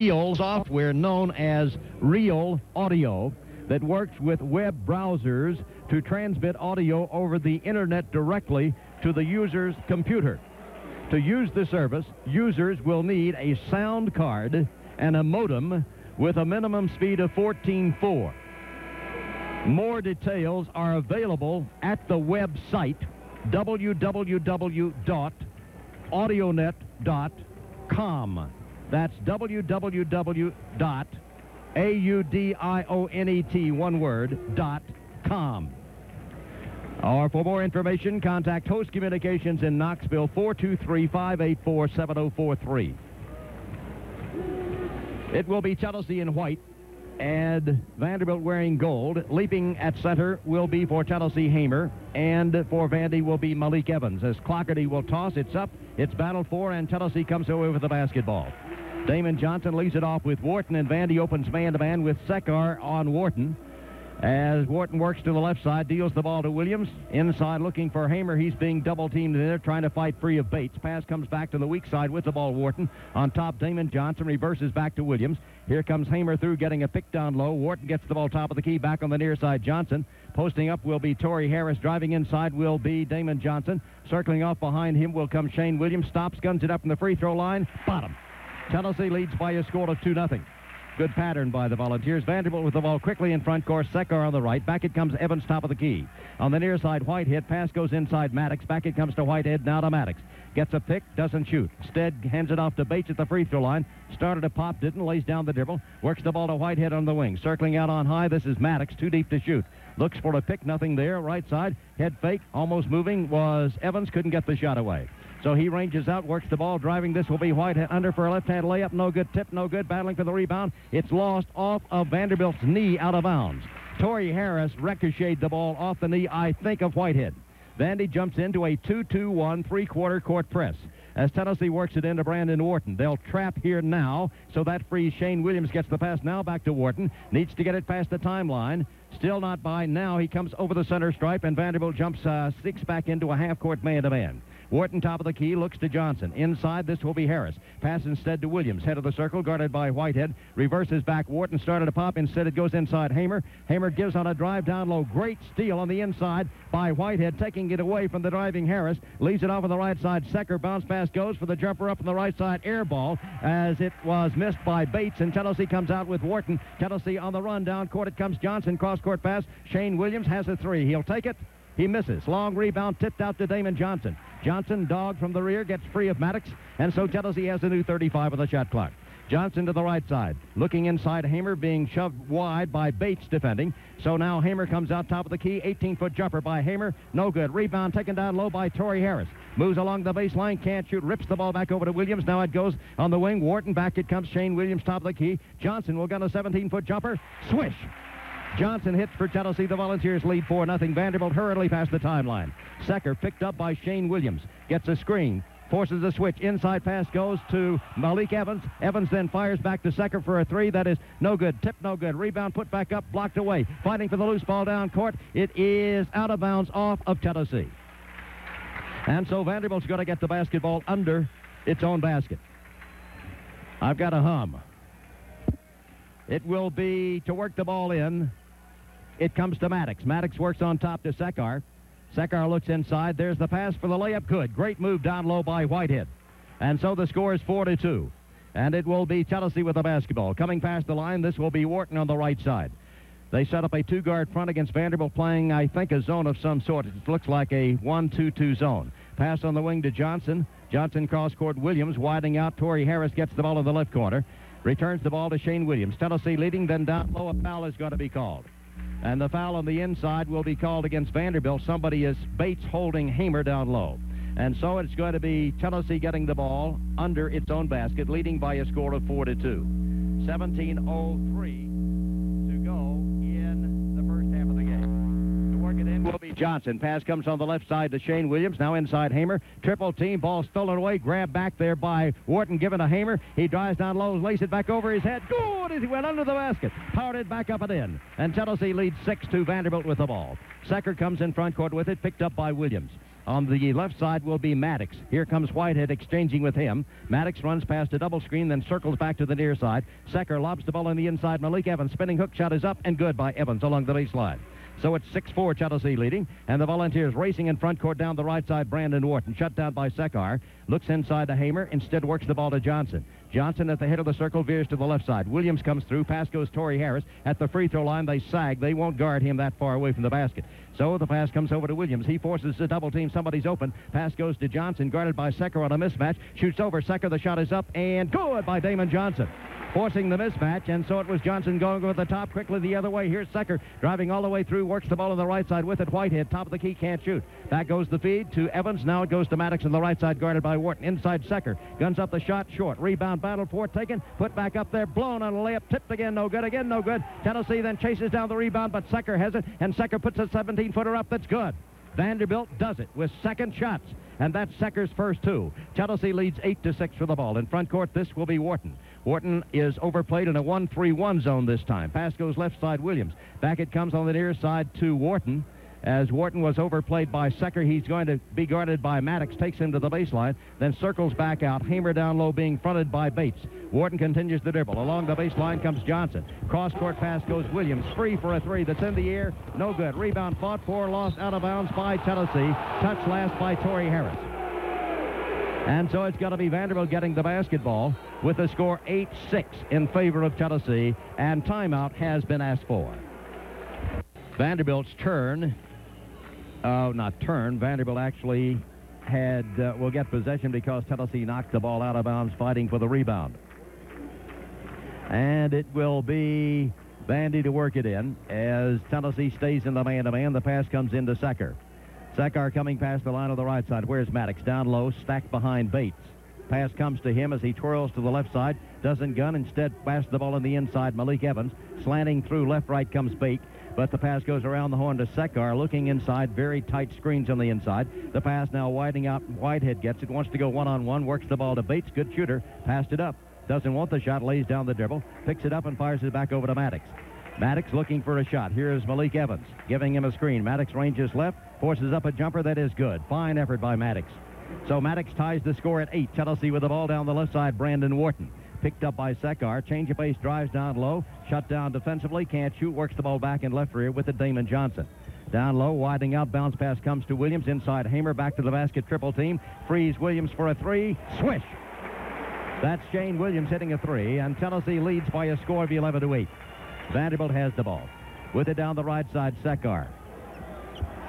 Real software known as Real Audio that works with web browsers to transmit audio over the internet directly to the user's computer. To use the service, users will need a sound card and a modem with a minimum speed of 14.4. More details are available at the website www.audionet.com. That's www.audionet.com. Or for more information, contact Host Communications in Knoxville, 423-584-7043. It will be Chelsea in white and Vanderbilt wearing gold. Leaping at center will be for Chelsea Hamer, and for Vandy will be Malik Evans. As Clockerty will toss, it's up, it's battled for, and Chelsea comes away with the basketball. Damon Johnson leads it off with Wharton, and Vandy opens man-to-man with Sekar on Wharton. As Wharton works to the left side, deals the ball to Williams. Inside looking for Hamer. He's being double-teamed there, trying to fight free of Bates. Pass comes back to the weak side with the ball, Wharton. On top, Damon Johnson reverses back to Williams. Here comes Hamer through, getting a pick down low. Wharton gets the ball top of the key, back on the near side, Johnson. Posting up will be Torrey Harris. Driving inside will be Damon Johnson. Circling off behind him will come Shane Williams. Stops, guns it up from the free throw line. Bottom. Tennessee leads by a score of 2-0. Good pattern by the Volunteers. Vanderbilt with the ball quickly in front court. Sekar on the right. Back it comes Evans, top of the key. On the near side, Whitehead. Pass goes inside Maddox. Back it comes to Whitehead. Now to Maddox. Gets a pick. Doesn't shoot. Instead, hands it off to Bates at the free throw line. Started a pop. Didn't. Lays down the dribble. Works the ball to Whitehead on the wing. Circling out on high. This is Maddox. Too deep to shoot. Looks for a pick. Nothing there. Right side. Head fake. Almost moving was Evans. Couldn't get the shot away. So he ranges out, works the ball, driving. This will be Whitehead under for a left-hand layup. No good. Tip, no good. Battling for the rebound. It's lost off of Vanderbilt's knee, out of bounds. Torrey Harris ricocheted the ball off the knee, I think, of Whitehead. Vandy jumps into a 2-2-1 three-quarter court press as Tennessee works it into Brandon Wharton. They'll trap here now, so that frees Shane Williams. Gets the pass now back to Wharton. Needs to get it past the timeline. Still not by. Now he comes over the center stripe, and Vanderbilt jumps six back into a half-court man-to-man. Wharton, top of the key, looks to Johnson. Inside, this will be Harris. Pass instead to Williams. Head of the circle, guarded by Whitehead. Reverses back. Wharton started a pop. Instead, it goes inside Hamer. Hamer gives on a drive down low. Great steal on the inside by Whitehead, taking it away from the driving Harris. Leaves it off on the right side. Sekar, bounce pass goes for the jumper up on the right side. Air ball as it was missed by Bates, and Tennessee comes out with Wharton. Tennessee on the run. Down court it comes Johnson. Cross-court pass. Shane Williams has a three. He'll take it. He misses. Long rebound tipped out to Damon Johnson. Johnson, dog from the rear, gets free of Maddox, and so Tennessee has a new 35 on the shot clock. Johnson to the right side. Looking inside, Hamer being shoved wide by Bates defending. So now Hamer comes out top of the key. 18-foot jumper by Hamer. No good. Rebound taken down low by Torrey Harris. Moves along the baseline. Can't shoot. Rips the ball back over to Williams. Now it goes on the wing. Wharton back. It comes Shane Williams top of the key. Johnson will get a 17-foot jumper. Swish. Johnson hits for Tennessee. The Volunteers lead 4-0. Vanderbilt hurriedly past the timeline. Sekar picked up by Shane Williams. Gets a screen. Forces a switch. Inside pass goes to Malik Evans. Evans then fires back to Sekar for a three. That is no good. Tip no good. Rebound put back up. Blocked away. Fighting for the loose ball down court. It is out of bounds off of Tennessee. And so Vanderbilt's going to get the basketball under its own basket. I've got a hum. It will be to work the ball in. It comes to Maddox. Maddox works on top to Sekar. Sekar looks inside. There's the pass for the layup. Good. Great move down low by Whitehead. And so the score is 4-2. And it will be Tennessee with the basketball. Coming past the line, this will be Wharton on the right side. They set up a two-guard front against Vanderbilt, playing, I think, a zone of some sort. It looks like a 1-2-2 zone. Pass on the wing to Johnson. Johnson cross-court Williams. Widening out. Torrey Harris gets the ball in the left corner. Returns the ball to Shane Williams. Tennessee leading, then down low. A foul is going to be called. And the foul on the inside will be called against Vanderbilt. Somebody is Bates holding Hamer down low. And so it's going to be Tennessee getting the ball under its own basket, leading by a score of 4-2. 17:03 to go in the first half of the game. To work it in will be Johnson. Pass comes on the left side to Shane Williams. Now inside Hamer. Triple team. Ball stolen away. Grabbed back there by Wharton. Given to Hamer. He drives down low. Lays it back over his head. Good as he went under the basket. Powered it back up and in. And Tennessee leads 6-2. Vanderbilt with the ball. Sekar comes in front court with it. Picked up by Williams. On the left side will be Maddox. Here comes Whitehead exchanging with him. Maddox runs past a double screen, then circles back to the near side. Secker lobs the ball on the inside. Malik Evans spinning hook shot is up and good by Evans along the baseline. So it's 6-4 Chelsea leading, and the Volunteers racing in front court down the right side. Brandon Wharton shut down by Sekar. Looks inside to Hamer, instead works the ball to Johnson. Johnson at the head of the circle veers to the left side. Williams comes through. Pass goes Torrey Harris. At the free throw line, they sag. They won't guard him that far away from the basket. So the pass comes over to Williams. He forces a double team. Somebody's open. Pass goes to Johnson, guarded by Secker on a mismatch. Shoots over Secker. The shot is up and good by Damon Johnson, forcing the mismatch, and so it was Johnson going over the top quickly the other way. Here's Secker driving all the way through, works the ball on the right side with it. Whitehead, top of the key, can't shoot. Back goes the feed to Evans. Now it goes to Maddox on the right side, guarded by Wharton. Inside Secker, guns up the shot, short. Rebound, battle for it, taken, put back up there, blown on a layup, tipped again, no good, again, no good. Tennessee then chases down the rebound, but Secker has it, and Secker puts a 17-footer up that's good. Vanderbilt does it with second shots, and that's Secker's first two. Chelsea leads 8-6 for the ball. In front court, this will be Wharton. Wharton is overplayed in a 1-3-1 zone this time. Pass goes left side, Williams. Back it comes on the near side to Wharton. As Wharton was overplayed by Secker, he's going to be guarded by Maddox, takes him to the baseline, then circles back out. Hamer down low being fronted by Bates. Wharton continues the dribble. Along the baseline comes Johnson. Cross-court pass goes Williams. Free for a three that's in the air. No good. Rebound fought for, lost out of bounds by Tennessee. Touch last by Torrey Harris. And so it's going to be Vanderbilt getting the basketball with the score 8-6 in favor of Tennessee, and timeout has been asked for. Vanderbilt's turn. Vanderbilt actually will get possession because Tennessee knocked the ball out of bounds fighting for the rebound. And it will be Vandy to work it in as Tennessee stays in the man-to-man. The pass comes into Secker. Secker coming past the line of the right side. Where's Maddox? Down low, stacked behind Bates. Pass comes to him as he twirls to the left side. Doesn't gun. Instead, pass the ball on the inside. Malik Evans slanting through left-right comes Bate. But the pass goes around the horn to Sekar, looking inside, very tight screens on the inside. The pass now widening out. Whitehead gets it, wants to go one-on-one, works the ball to Bates, good shooter, passed it up. Doesn't want the shot, lays down the dribble, picks it up and fires it back over to Maddox. Maddox looking for a shot. Here's Malik Evans, giving him a screen. Maddox ranges left, forces up a jumper that is good. Fine effort by Maddox. So Maddox ties the score at 8. Tennessee with the ball down the left side, Brandon Wharton. Picked up by Sekar. Change of pace, drives down low. Shut down defensively. Can't shoot. Works the ball back in left rear with it, Damon Johnson. Down low, widening out. Bounce pass comes to Williams. Inside Hamer. Back to the basket. Triple team. Frees Williams for a three. Swish. That's Shane Williams hitting a three. And Tennessee leads by a score of 11-8. Vanderbilt has the ball. With it down the right side, Sekar.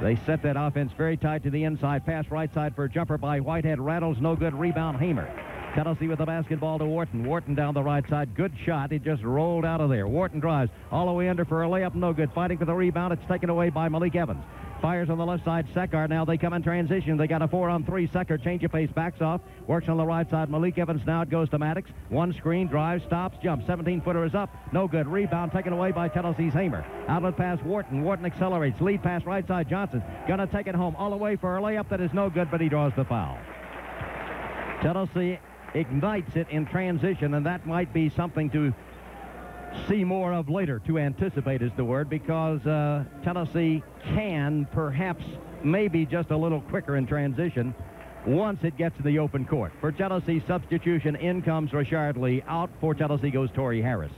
They set that offense very tight to the inside. Pass right side for a jumper by Whitehead. Rattles. No good. Rebound Hamer. Tennessee with the basketball to Wharton. Wharton down the right side. Good shot. It just rolled out of there. Wharton drives all the way under for a layup. No good. Fighting for the rebound. It's taken away by Malik Evans. Fires on the left side. Sekar. Now they come in transition. They got a 4-on-3. Sekar change of pace. Backs off. Works on the right side. Malik Evans now. It goes to Maddox. One screen. Drives. Stops. Jumps. 17-footer is up. No good. Rebound taken away by Tennessee's Hamer. Outlet pass Wharton. Wharton accelerates. Lead pass right side. Johnson. Gonna take it home all the way for a layup that is no good, but he draws the foul. Tennessee ignites it in transition, and that might be something to see more of later. To anticipate is the word, because Tennessee can perhaps maybe just a little quicker in transition once it gets to the open court. For Tennessee, substitution, in comes Rashard Lee. Out for Tennessee goes Torrey Harris.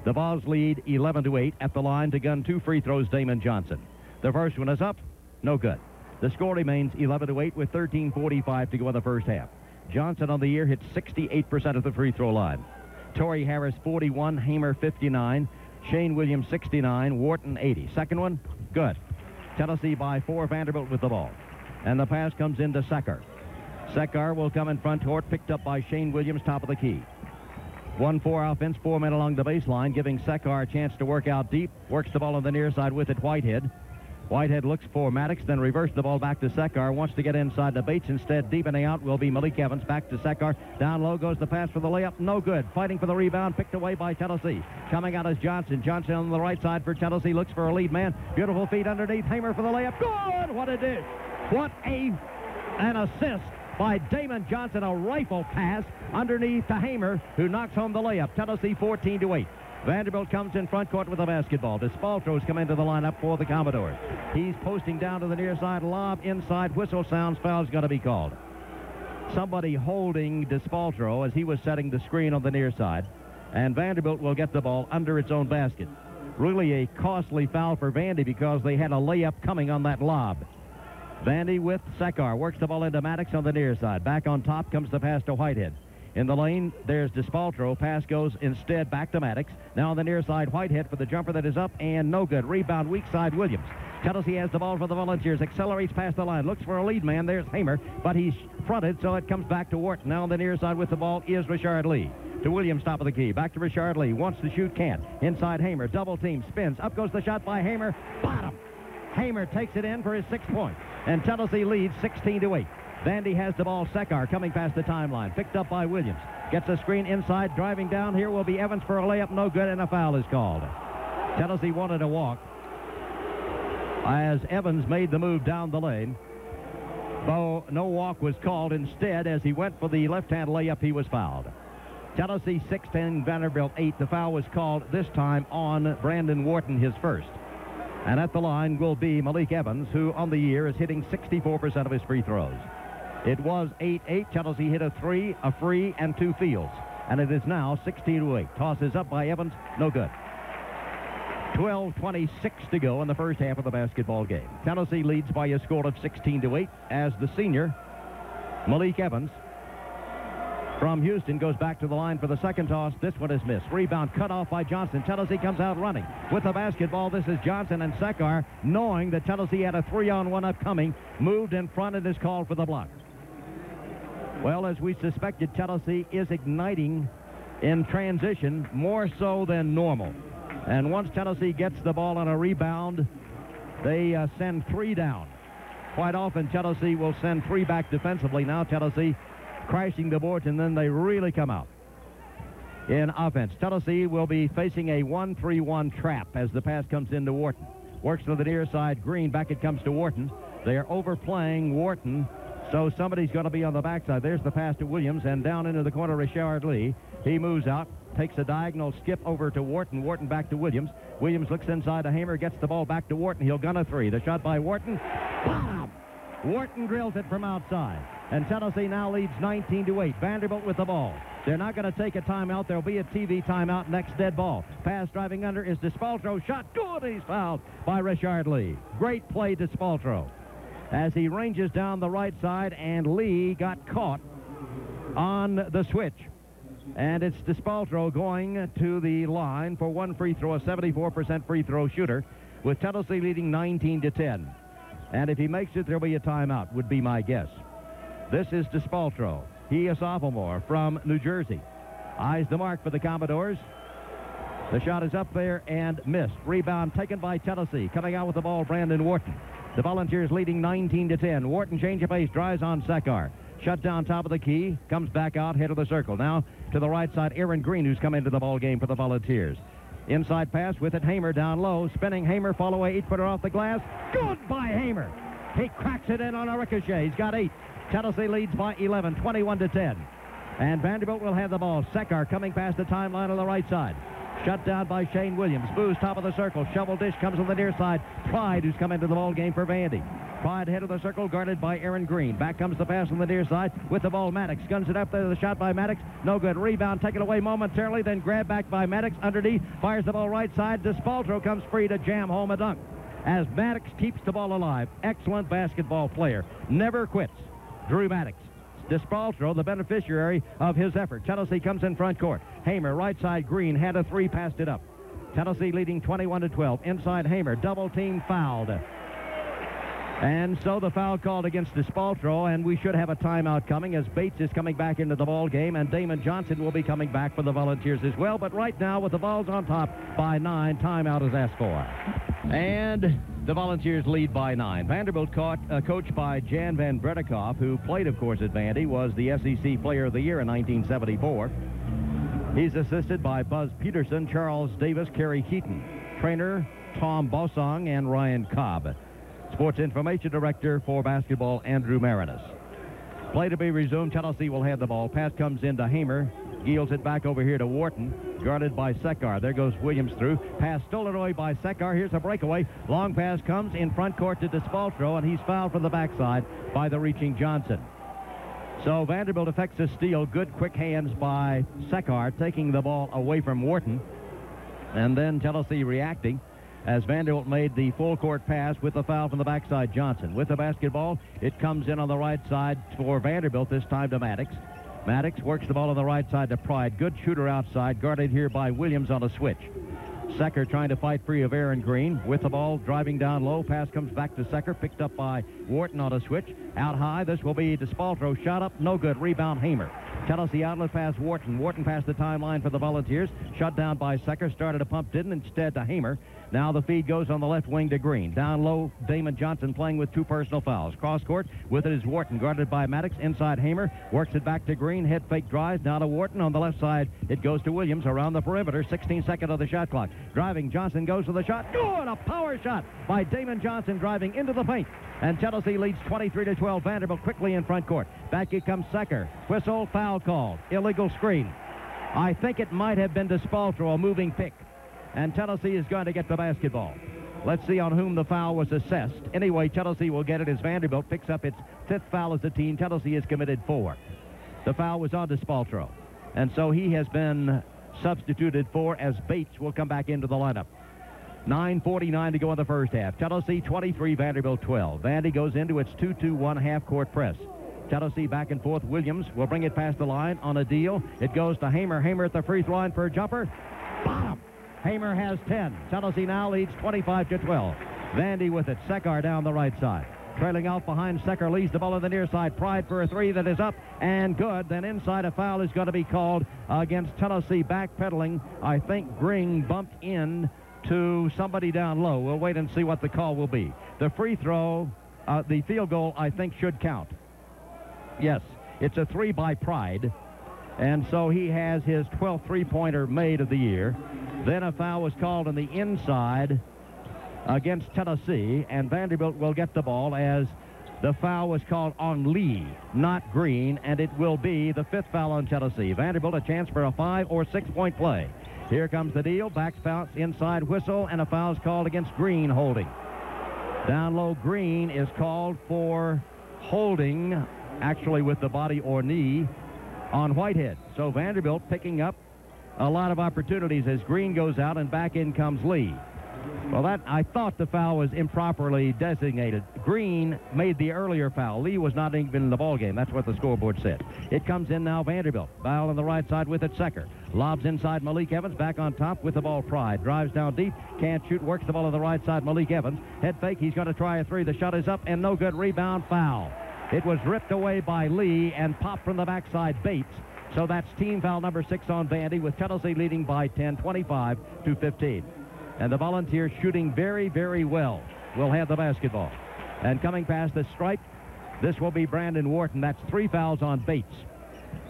The Vols lead 11-8. At the line to gun 2 free throws, Damon Johnson. The first one is up, no good. The score remains 11-8 with 13:45 to go in the first half. Johnson on the year hits 68% of the free throw line. Torrey Harris 41, Hamer 59, Shane Williams 69, Wharton 80. Second one, good. Tennessee by 4, Vanderbilt with the ball. And the pass comes into Sekar. Sekar will come in front court, picked up by Shane Williams, top of the key. 1-4 offense, 4 men along the baseline, giving Sekar a chance to work out deep. Works the ball on the near side with it, Whitehead. Whitehead looks for Maddox, then reverses the ball back to Sekar. Wants to get inside to Bates. Instead, deepening out will be Malik Evans. Back to Sekar. Down low goes the pass for the layup. No good. Fighting for the rebound. Picked away by Tennessee. Coming out is Johnson. Johnson on the right side for Tennessee. Looks for a lead man. Beautiful feet underneath. Hamer for the layup. Good! What a dish. What an assist by Damon Johnson. A rifle pass underneath to Hamer, who knocks home the layup. Tennessee 14-8. Vanderbilt comes in front court with the basketball. DeSpaltro's come into the lineup for the Commodores. He's posting down to the near side, lob inside, whistle sounds, foul's going to be called. Somebody holding DeSpaltro as he was setting the screen on the near side, and Vanderbilt will get the ball under its own basket. Really a costly foul for Vandy because they had a layup coming on that lob. Vandy with Sekar works the ball into Maddox on the near side. Back on top comes the pass to Whitehead. In the lane, there's DeSpaltro. Pass goes instead back to Maddox. Now on the near side, Whitehead for the jumper that is up and no good. Rebound, weak side, Williams. Tennessee has the ball for the Volunteers. Accelerates past the line. Looks for a lead man. There's Hamer, but he's fronted, so it comes back to Wharton. Now on the near side with the ball is Richard Lee. To Williams, top of the key. Back to Richard Lee. Wants to shoot, can't. Inside Hamer. Double team. Spins. Up goes the shot by Hamer. Bottom. Hamer takes it in for his 6th point. And Tennessee leads 16-8. Vandy has the ball. Sekar coming past the timeline. Picked up by Williams. Gets a screen inside. Driving down here will be Evans for a layup. No good, and a foul is called. Tennessee wanted a walk as Evans made the move down the lane. Though no walk was called. Instead, as he went for the left-hand layup, he was fouled. Tennessee 16, Vanderbilt 8. The foul was called this time on Brandon Wharton, his first. And at the line will be Malik Evans, who on the year is hitting 64% of his free throws. It was 8-8. Tennessee hit a 3, a free, and 2 fields. And it is now 16-8. Tosses up by Evans, no good. 12:26 to go in the first half of the basketball game. Tennessee leads by a score of 16-8 as the senior, Malik Evans, from Houston, goes back to the line for the second toss. This one is missed. Rebound cut off by Johnson. Tennessee comes out running. With the basketball, this is Johnson, and Sekar, knowing that Tennessee had a 3-on-1 upcoming, moved in front and is called for the block. Well, as we suspected, Tennessee is igniting in transition more so than normal. And once Tennessee gets the ball on a rebound, they send 3 down. Quite often, Tennessee will send 3 back defensively. Now Tennessee crashing the boards, and then they really come out in offense. Tennessee will be facing a 1-3-1 trap as the pass comes into Wharton. Works to the near side. Green, back it comes to Wharton. They are overplaying Wharton, so somebody's going to be on the backside. There's the pass to Williams, and down into the corner, Richard Lee. He moves out, takes a diagonal skip over to Wharton. Wharton back to Williams. Williams looks inside to Hamer, gets the ball back to Wharton. He'll gun a 3. The shot by Wharton. Bam! Wharton drills it from outside. And Tennessee now leads 19-8. Vanderbilt with the ball. They're not going to take a timeout. There'll be a TV timeout. Next dead ball. Pass driving under is DeSpaltro. Shot good. He's fouled by Richard Lee. Great play, DeSpaltro, as he ranges down the right side, and Lee got caught on the switch. And it's DeSpaltro going to the line for 1 free throw, a 74% free throw shooter, with Tennessee leading 19-10. And if he makes it, there'll be a timeout, would be my guess. This is DeSpaltro. He, a sophomore from New Jersey. Eyes the mark for the Commodores. The shot is up there and missed. Rebound taken by Tennessee. Coming out with the ball, Brandon Wharton. The Volunteers leading 19-10. Wharton change of pace, drives on Sekar. Shut down top of the key, comes back out, head of the circle. Now to the right side, Aaron Green, who's come into the ball game for the Volunteers. Inside pass with it, Hamer down low. Spinning Hamer, follow away, 8-footer off the glass. Good by Hamer. He cracks it in on a ricochet. He's got 8. Tennessee leads by 11, 21-10. And Vanderbilt will have the ball. Sekar coming past the timeline on the right side. Shut down by Shane Williams. Booze top of the circle. Shovel dish comes on the near side. Pride, who's come into the ball game for Vandy. Pride head of the circle, guarded by Aaron Green. Back comes the pass on the near side. With the ball, Maddox guns it up there. The shot by Maddox. No good. Rebound taken away momentarily. Then grabbed back by Maddox. Underneath. Fires the ball right side. DeSpaltro comes free to jam home a dunk. As Maddox keeps the ball alive. Excellent basketball player. Never quits. Drew Maddox. DeSpaltro, the beneficiary of his effort. Tennessee comes in front court. Hamer, right side, Green, had a 3, passed it up. Tennessee leading 21-12. Inside Hamer, double team fouled. And so the foul called against DeSpaltro, and we should have a timeout coming as Bates is coming back into the ball game, and Damon Johnson will be coming back for the Volunteers as well. But right now, with the Vols on top by 9, timeout is asked for. And the Volunteers lead by 9. Vanderbilt, coached by Jan Van Bredikoff, who played, of course, at Vandy, was the SEC Player of the Year in 1974. He's assisted by Buzz Peterson, Charles Davis, Kerry Keaton. Trainer, Tom Bosong, and Ryan Cobb. Sports Information Director for basketball, Andrew Marinas. Play to be resumed. Tennessee will have the ball. Pass comes into Hamer. Geels it back over here to Wharton, guarded by Sekar. There goes Williams through. Pass stolen away by Sekar. Here's a breakaway. Long pass comes in front court to Despaltro, and he's fouled from the backside by the reaching Johnson. So Vanderbilt effects a steal. Good quick hands by Sekar, taking the ball away from Wharton. And then Tennessee reacting as Vanderbilt made the full court pass with the foul from the backside Johnson. With the basketball, it comes in on the right side for Vanderbilt, this time to Maddox. Maddox works the ball on the right side to Pride. Good shooter outside, guarded here by Williams on a switch. Sekar trying to fight free of Aaron Green. With the ball, driving down low. Pass comes back to Sekar, picked up by Wharton on a switch. Out high, this will be Despaltro. Shot up, no good. Rebound, Hamer. Tennessee outlet pass Wharton. Wharton passed the timeline for the Volunteers. Shut down by Sekar. Started a pump, didn't. Instead to Hamer. Now the feed goes on the left wing to Green. Down low, Damon Johnson playing with 2 personal fouls. Cross court, with it is Wharton, guarded by Maddox. Inside Hamer, works it back to Green. Head fake drives, now to Wharton. On the left side, it goes to Williams around the perimeter. 16-second of the shot clock. Driving, Johnson goes to the shot. Good! A power shot by Damon Johnson driving into the paint. And Tennessee leads 23-12. Vanderbilt quickly in front court. Back it comes Sekar. Whistle, foul called. Illegal screen. I think it might have been Despaltro, a moving pick. And Tennessee is going to get the basketball. Let's see on whom the foul was assessed. Anyway, Tennessee will get it as Vanderbilt picks up its 5th foul as a team. Tennessee has committed 4. The foul was on Despaltro. And so he has been substituted for as Bates will come back into the lineup. 9:49 to go in the first half. Tennessee 23, Vanderbilt 12. Vandy goes into its 2-2-1 half-court press. Tennessee back and forth. Williams will bring it past the line on a deal. It goes to Hamer. Hamer at the free throw line for a jumper. Bottom. Hamer has 10. Tennessee now leads 25-12. Vandy with it. Sekar down the right side. Trailing out behind Sekar, leads the ball on the near side. Pride for a 3 that is up and good. Then inside, a foul is going to be called against Tennessee. Backpedaling. I think Green bumped in to somebody down low. We'll wait and see what the call will be. The free throw, the field goal, I think should count. Yes, it's a 3 by Pride. And so he has his 12th three-pointer made of the year. Then a foul was called on the inside against Tennessee, and Vanderbilt will get the ball as the foul was called on Lee, not Green, and it will be the 5th foul on Tennessee. Vanderbilt a chance for a 5 or 6-point play. Here comes the deal. Back bounce, inside whistle, and a foul is called against Green holding. Down low, Green is called for holding, actually with the body or knee, on Whitehead. So Vanderbilt picking up a lot of opportunities as Green goes out and back in comes Lee. Well, I thought the foul was improperly designated. Green made the earlier foul. Lee was not even in the ballgame. That's what the scoreboard said. It comes in now, Vanderbilt. Foul on the right side with it, Sekar. Lobs inside Malik Evans, back on top with the ball, Pride. Drives down deep, can't shoot, works the ball on the right side, Malik Evans. Head fake, he's going to try a 3. The shot is up and no good. Rebound, foul. It was ripped away by Lee and popped from the backside, Bates. So that's team foul number 6 on Vandy, with Tennessee leading by 10, 25-15. And the Volunteers shooting very, very well. Will have the basketball. And coming past the stripe, this will be Brandon Wharton. That's 3 fouls on Bates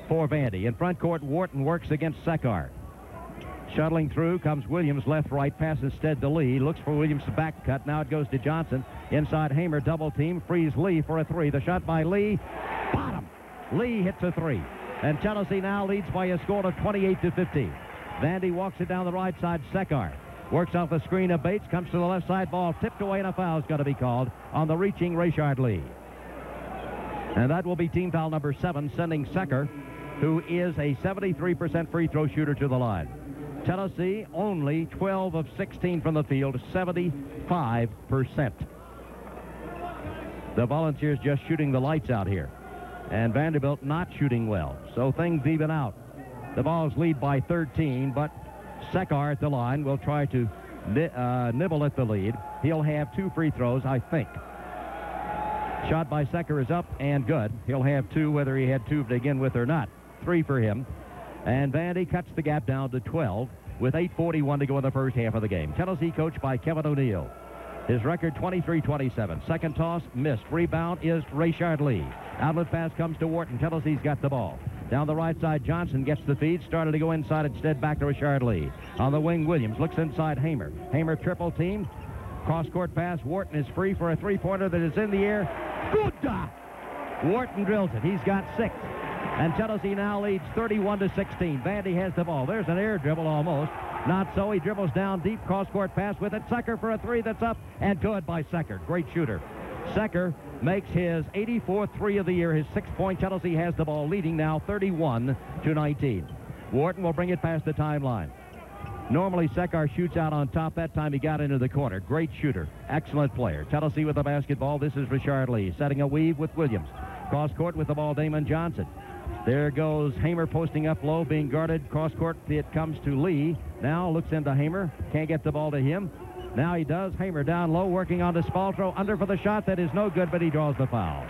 for Vandy. In front court, Wharton works against Sekar. Shuttling through comes Williams, left, right, pass instead to Lee. Looks for Williams' back cut. Now it goes to Johnson. Inside Hamer, double team, frees Lee for a 3. The shot by Lee, bottom. Lee hits a 3. And Tennessee now leads by a score of 28-15. Vandy walks it down the right side, Sekar. Works off the screen of Bates, comes to the left side, ball tipped away, and a foul is going to be called on the reaching Rashard Lee. And that will be team foul number 7, sending Sekar, who is a 73% free throw shooter, to the line. Tennessee only 12 of 16 from the field, 75%. The Volunteers just shooting the lights out here. And Vanderbilt not shooting well. So things even out. The Vols lead by 13, but Sekar at the line will try to nibble at the lead. He'll have 2 free throws, I think. Shot by Sekar is up and good. He'll have 2, whether he had 2 to begin with or not. 3 for him. And Vandy cuts the gap down to 12 with 8:41 to go in the first half of the game. Tennessee coached by Kevin O'Neill. His record 23-27. Second toss missed. Rebound is Rashard Lee. Outlet pass comes to Wharton. Tennessee's got the ball. Down the right side, Johnson gets the feed. Started to go inside, instead back to Rashard Lee. On the wing, Williams looks inside Hamer. Hamer triple team. Cross-court pass. Wharton is free for a 3-pointer that is in the air. Good! Wharton drills it. He's got 6. And Tennessee now leads 31-16. Vandy has the ball. There's an air dribble almost. Not so. He dribbles down deep, cross-court pass with it. Secker for a three that's up, and good by Secker. Great shooter. Secker makes his 84th three of the year, his 6-point. Tennessee has the ball, leading now 31-19. Wharton will bring it past the timeline. Normally, Secker shoots out on top. That time he got into the corner. Great shooter. Excellent player. Tennessee with the basketball. This is Richard Lee setting a weave with Williams. Cross-court with the ball, Damon Johnson. There goes Hamer posting up low, being guarded. Cross-court, it comes to Lee. Now looks into Hamer. Can't get the ball to him. Now he does. Hamer down low, working on Spaltro. Under for the shot. That is no good, but he draws the foul.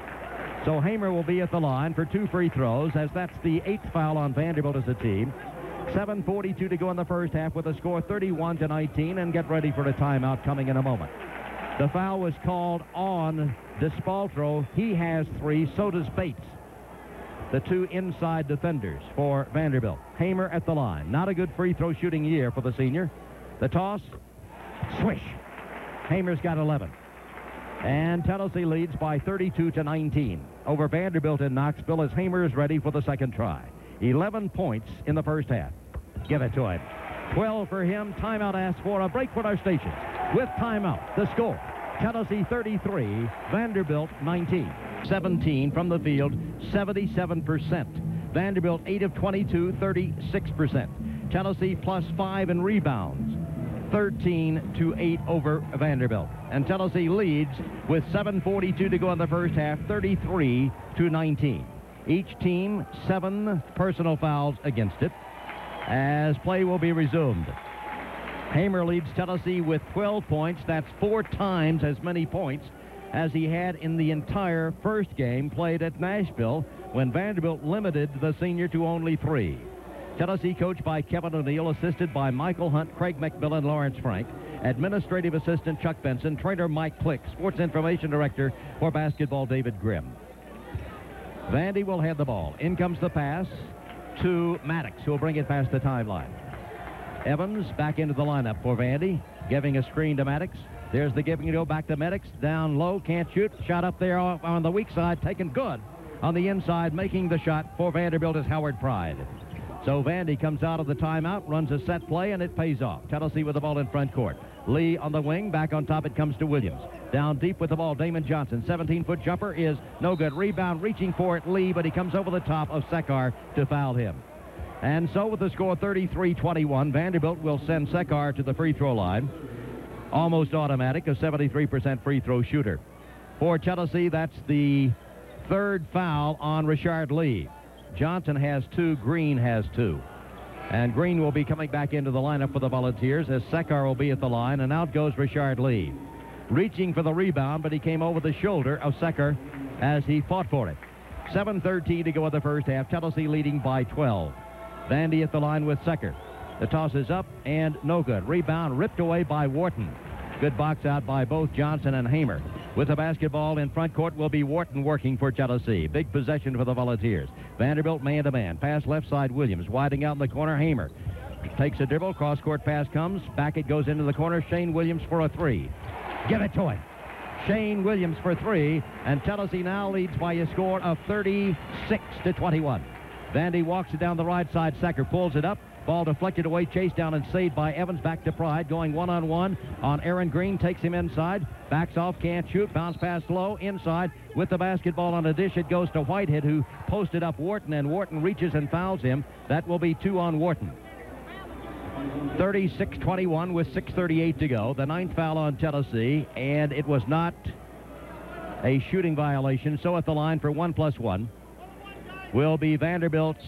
So Hamer will be at the line for 2 free throws, as that's the 8th foul on Vanderbilt as a team. 7:42 to go in the first half with a score 31-19, and get ready for a timeout coming in a moment. The foul was called on Spaltro. He has 3, so does Bates. The 2 inside defenders for Vanderbilt. Hamer at the line. Not a good free throw shooting year for the senior. The toss, swish. Hamer's got 11. And Tennessee leads by 32-19 over Vanderbilt in Knoxville as Hamer is ready for the second try. 11 points in the first half. Give it to him. 12 for him. Timeout asked for. A break for our stations. With timeout, the score. Tennessee 33, Vanderbilt 19. 17 from the field, 77%. Vanderbilt 8 of 22, 36%. Tennessee +5 in rebounds, 13-8 over Vanderbilt. And Tennessee leads with 7:42 to go in the first half, 33-19. Each team 7 personal fouls against it as play will be resumed. Hamer leads Tennessee with 12 points. That's 4 times as many points as he had in the entire first game played at Nashville when Vanderbilt limited the senior to only 3. Tennessee coached by Kevin O'Neill, assisted by Michael Hunt, Craig McMillan, Lawrence Frank. Administrative assistant Chuck Benson, trainer Mike Click, sports information director for basketball David Grimm. Vandy will have the ball. In comes the pass to Maddox, who will bring it past the timeline. Evans back into the lineup for Vandy, giving a screen to Maddox. There's the giving go back to Maddox. Down low, can't shoot. Shot up there on the weak side, taken good. On the inside, making the shot for Vanderbilt is Howard Pride. So Vandy comes out of the timeout, runs a set play, and it pays off. Tennessee with the ball in front court. Lee on the wing, back on top it comes to Williams. Down deep with the ball, Damon Johnson. 17-foot jumper is no good. Rebound, reaching for it, Lee, but he comes over the top of Secker to foul him. And so with the score 33-21, Vanderbilt will send Secker to the free throw line. Almost automatic, a 73% free throw shooter. For Tennessee, that's the 3rd foul on Richard Lee. Johnson has 2, Green has 2. And Green will be coming back into the lineup for the Volunteers as Secker will be at the line, and out goes Richard Lee. Reaching for the rebound, but he came over the shoulder of Secker as he fought for it. 7:13 to go in the first half. Tennessee leading by 12. Vandy at the line with Secker. The toss is up and no good. Rebound ripped away by Wharton. Good box out by both Johnson and Hamer. With the basketball in front court will be Wharton working for Tennessee. Big possession for the Volunteers. Vanderbilt man-to-man. Pass left side, Williams. Widening out in the corner, Hamer. Takes a dribble. Cross-court pass comes. Back it goes into the corner. Shane Williams for a 3. Give it to him. Shane Williams for 3. And Tennessee now leads by a score of 36-21. Vandy walks it down the right side. Secker pulls it up. Ball deflected away, chased down and saved by Evans. Back to Pride, going one-on-one on Aaron Green. Takes him inside, backs off, can't shoot. Bounce pass low, inside. With the basketball on a dish, it goes to Whitehead, who posted up Wharton, and Wharton reaches and fouls him. That will be 2 on Wharton. 36-21 with 6:38 to go. The 9th foul on Tennessee, and it was not a shooting violation. So at the line for 1+1 will be Vanderbilt's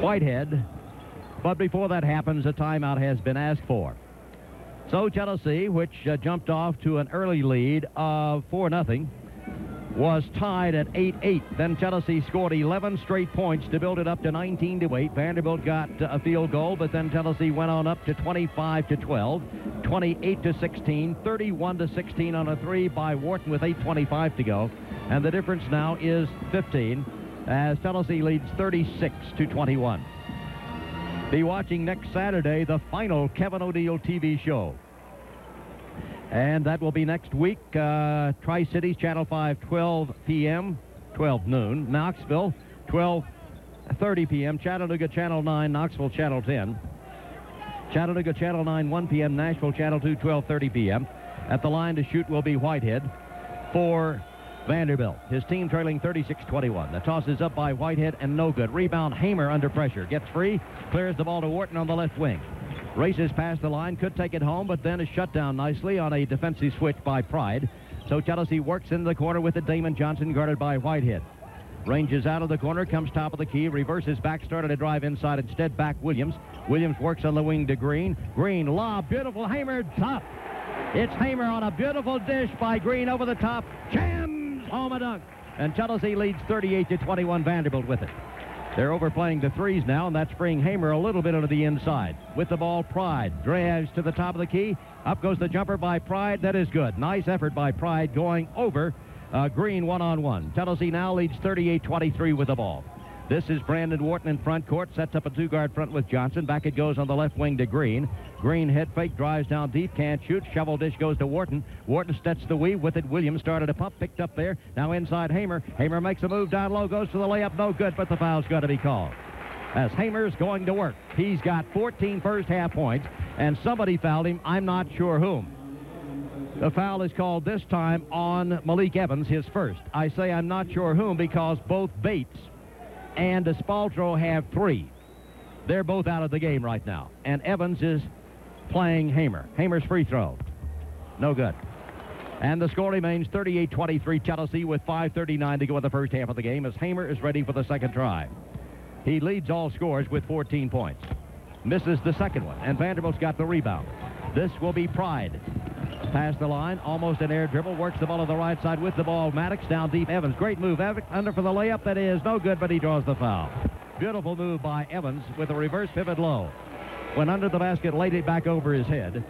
Whitehead. But before that happens, a timeout has been asked for. So Tennessee, which jumped off to an early lead of 4-0, was tied at 8-8. Then Tennessee scored 11 straight points to build it up to 19-8. Vanderbilt got a field goal, but then Tennessee went on up to 25-12, 28-16, 31-16 on a 3 by Wharton with 8:25 to go. And the difference now is 15 as Tennessee leads 36-21. Be watching next Saturday the final Kevin O'Neill TV show. And that will be next week, Tri-Cities, Channel 5, 12 p.m. 12 noon. Knoxville, 12:30 p.m. Chattanooga, Channel 9. Knoxville, Channel 10. Chattanooga, Channel 9, 1 p.m. Nashville, Channel 2, 12:30 p.m. At the line to shoot will be Whitehead for Vanderbilt. His team trailing 36-21. The toss is up by Whitehead and no good. Rebound, Hamer under pressure. Gets free, clears the ball to Wharton on the left wing. Races past the line, could take it home, but then is shut down nicely on a defensive switch by Pride. So Tennessee works into the corner with it. Damon Johnson guarded by Whitehead. Ranges out of the corner, comes top of the key, reverses back, started to drive inside, instead back Williams. Williams works on the wing to Green. Green, lob, beautiful, Hamer, top. It's Hamer on a beautiful dish by Green over the top. Jams home a dunk. And Tennessee leads 38-21 Vanderbilt with it. They're overplaying the threes now, and that's freeing Hamer a little bit onto the inside. With the ball, Pride drives to the top of the key. Up goes the jumper by Pride. That is good. Nice effort by Pride going over Green one-on-one. Tennessee now leads 38-23 with the ball. This is Brandon Wharton in front court. Sets up a two-guard front with Johnson. Back it goes on the left wing to Green. Green head fake, drives down deep, can't shoot. Shovel dish goes to Wharton. Wharton sets the weave with it. Williams started a pump, picked up there. Now inside Hamer. Hamer makes a move down low, goes to the layup. No good, but the foul's got to be called. As Hamer's going to work. He's got 14 first-half points, and somebody fouled him. I'm not sure whom. The foul is called this time on Malik Evans, his first. I say I'm not sure whom because both Bates and Espaltro have 3. They're both out of the game right now. And Evans is playing Hamer. Hamer's free throw. No good. And the score remains 38-23 Tennessee with 5:39 to go in the first half of the game as Hamer is ready for the second try. He leads all scores with 14 points. Misses the second one, and Vanderbilt's got the rebound. This will be Pride. Past the line, almost an air dribble, works the ball on the right side with the ball. Maddox down deep. Evans, great move. Under for the layup. That is no good, but he draws the foul. Beautiful move by Evans with a reverse pivot low. Went under the basket, laid it back over his head,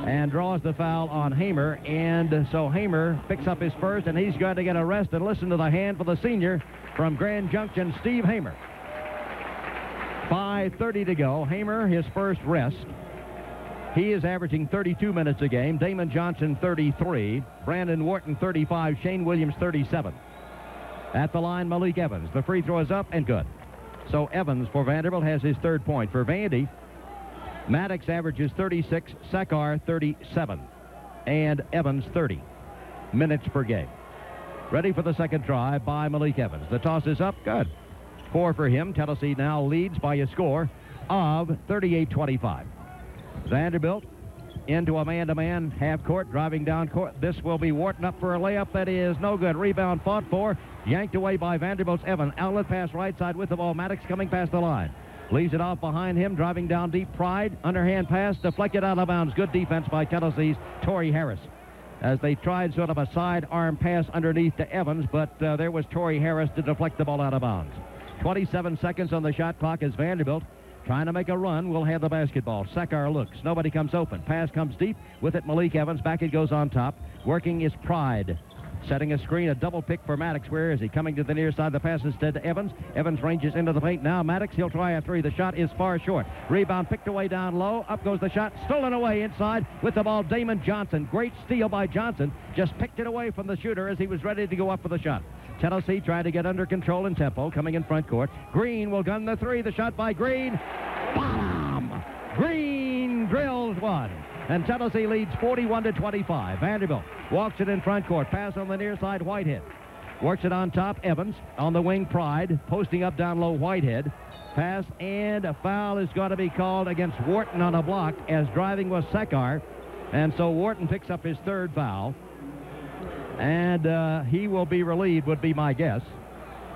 and draws the foul on Hamer. And so Hamer picks up his first, and he's going to get arrested. Listen to the hand for the senior from Grand Junction, Steve Hamer. 5:30 to go. Hamer, his first rest. He is averaging 32 minutes a game. Damon Johnson, 33. Brandon Wharton, 35. Shane Williams, 37. At the line, Malik Evans. The free throw is up and good. So Evans for Vanderbilt has his third point. For Vandy, Maddox averages 36, Sekar 37, and Evans 30 minutes per game. Ready for the second try by Malik Evans. The toss is up, good. 4 for him. Tennessee now leads by a score of 38-25. Vanderbilt into a man-to-man half court, driving down court. This will be Wharton up for a layup. That is no good. Rebound fought for, yanked away by Vanderbilt's Evan. Outlet pass right side with the ball. Maddox coming past the line. Leaves it off behind him, driving down deep. Pride, underhand pass, deflected out of bounds. Good defense by Tennessee's Torrey Harris. As they tried sort of a side arm pass underneath to Evans, but there was Torrey Harris to deflect the ball out of bounds. 27 seconds on the shot clock as Vanderbilt, trying to make a run, will have the basketball. Sekar looks. Nobody comes open. Pass comes deep. With it, Malik Evans. Back it goes on top. Working is Pride. Setting a screen, a double pick for Maddox. Where is he? Coming to the near side. The pass instead to Evans. Evans ranges into the paint. Now Maddox, he'll try a three. The shot is far short. Rebound picked away down low. Up goes the shot. Stolen away inside with the ball. Damon Johnson. Great steal by Johnson. Just picked it away from the shooter as he was ready to go up for the shot. Tennessee trying to get under control and tempo. Coming in front court. Green will gun the three. The shot by Green. Bomb! Green drills one. And Tennessee leads 41-25. Vanderbilt walks it in front court. Pass on the near side, Whitehead. Works it on top, Evans. On the wing, Pride. Posting up down low, Whitehead. Pass, and a foul is going to be called against Wharton on a block as driving was Sekar. And so Wharton picks up his third foul. And he will be relieved, would be my guess,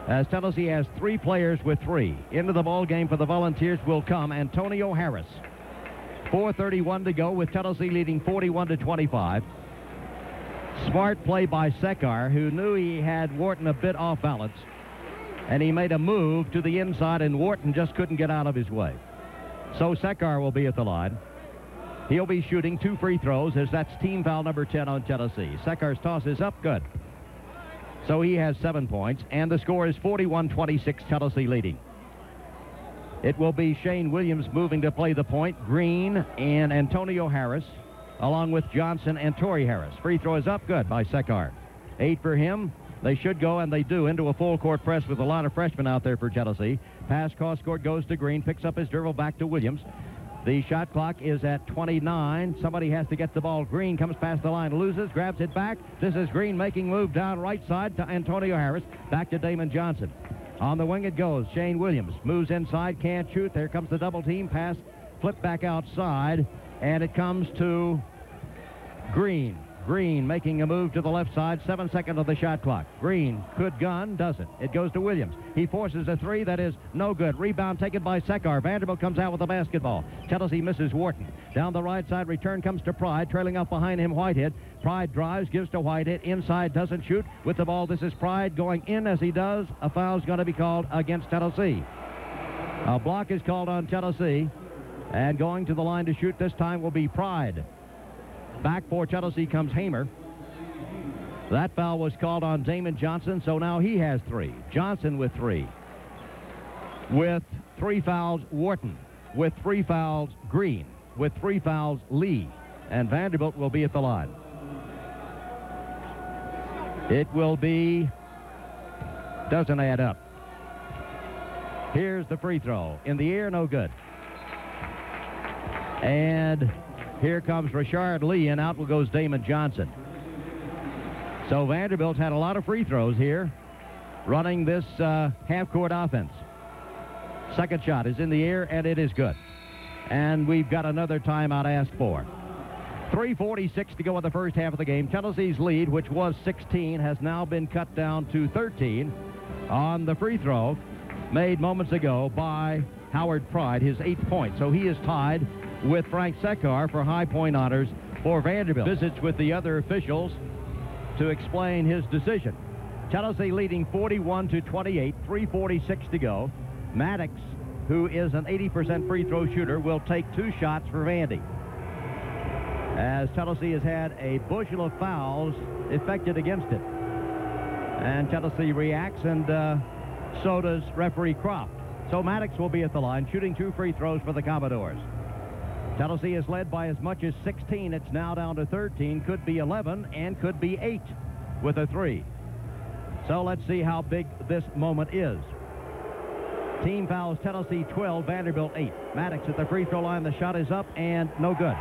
as Tennessee has 3 players with 3. Into the ball game for the Volunteers will come Antonio Harris. 4:31 to go with Tennessee leading 41-25. Smart play by Sekar, who knew he had Wharton a bit off balance. And he made a move to the inside, and Wharton just couldn't get out of his way. So Sekar will be at the line. He'll be shooting 2 free throws as that's team foul number 10 on Tennessee. Sekar's toss is up, good. So he has 7 points, and the score is 41-26, Tennessee leading. It will be Shane Williams moving to play the point, Green and Antonio Harris, along with Johnson and Torrey Harris. Free throw is up, good by Sekar. 8 for him. They should go, and they do, into a full-court press with a lot of freshmen out there for Tennessee. Pass cross-court goes to Green, picks up his dribble back to Williams. The shot clock is at 29. Somebody has to get the ball. Green comes past the line, loses, grabs it back. This is Green making move down right side to Antonio Harris. Back to Damon Johnson. On the wing it goes. Shane Williams moves inside, can't shoot. There comes the double team pass. Flip back outside, and it comes to Green. Green making a move to the left side, 7 seconds of the shot clock. Green could gun, doesn't. It goes to Williams. He forces a three that is no good. Rebound taken by Sekar. Vanderbilt comes out with the basketball. Tennessee misses Wharton. Down the right side, return comes to Pride, trailing up behind him Whitehead. Pride drives, gives to Whitehead. Inside, doesn't shoot. With the ball, this is Pride going in as he does. A foul's going to be called against Tennessee. A block is called on Tennessee. And going to the line to shoot this time will be Pride. Back for Tennessee comes Hamer. That foul was called on Damon Johnson, so now he has 3. Johnson with 3. With 3 fouls, Wharton. With 3 fouls, Green. With 3 fouls, Lee. And Vanderbilt will be at the line. It will be... doesn't add up. Here's the free throw. In the air, no good. And here comes Richard Lee, and out goes Damon Johnson. So Vanderbilt's had a lot of free throws here, running this half-court offense. Second shot is in the air, and it is good. And we've got another timeout asked for. 3:46 to go in the first half of the game. Tennessee's lead, which was 16, has now been cut down to 13 on the free throw made moments ago by Howard Pride, his 8th point. So he is tied with Frank Sekar for high point honors for Vanderbilt. Visits with the other officials to explain his decision. Tennessee leading 41-28, 3:46 to go. Maddox, who is an 80% free throw shooter, will take 2 shots for Vandy, as Tennessee has had a bushel of fouls effected against it. And Tennessee reacts, and so does referee Croft. So Maddox will be at the line, shooting 2 free throws for the Commodores. Tennessee is led by as much as 16. It's now down to 13. Could be 11 and could be 8 with a 3. So let's see how big this moment is. Team fouls Tennessee 12, Vanderbilt 8. Maddox at the free throw line. The shot is up and no good.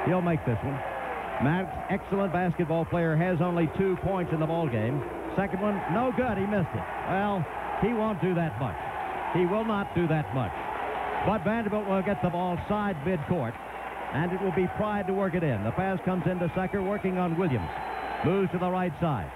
He'll make this one. Maddox, excellent basketball player, has only 2 points in the ball game. Second one, no good. He missed it. Well, he won't do that much. He will not do that much. But Vanderbilt will get the ball side midcourt, and it will be Pride to work it in. The pass comes into Sekar, working on Williams. Moves to the right side.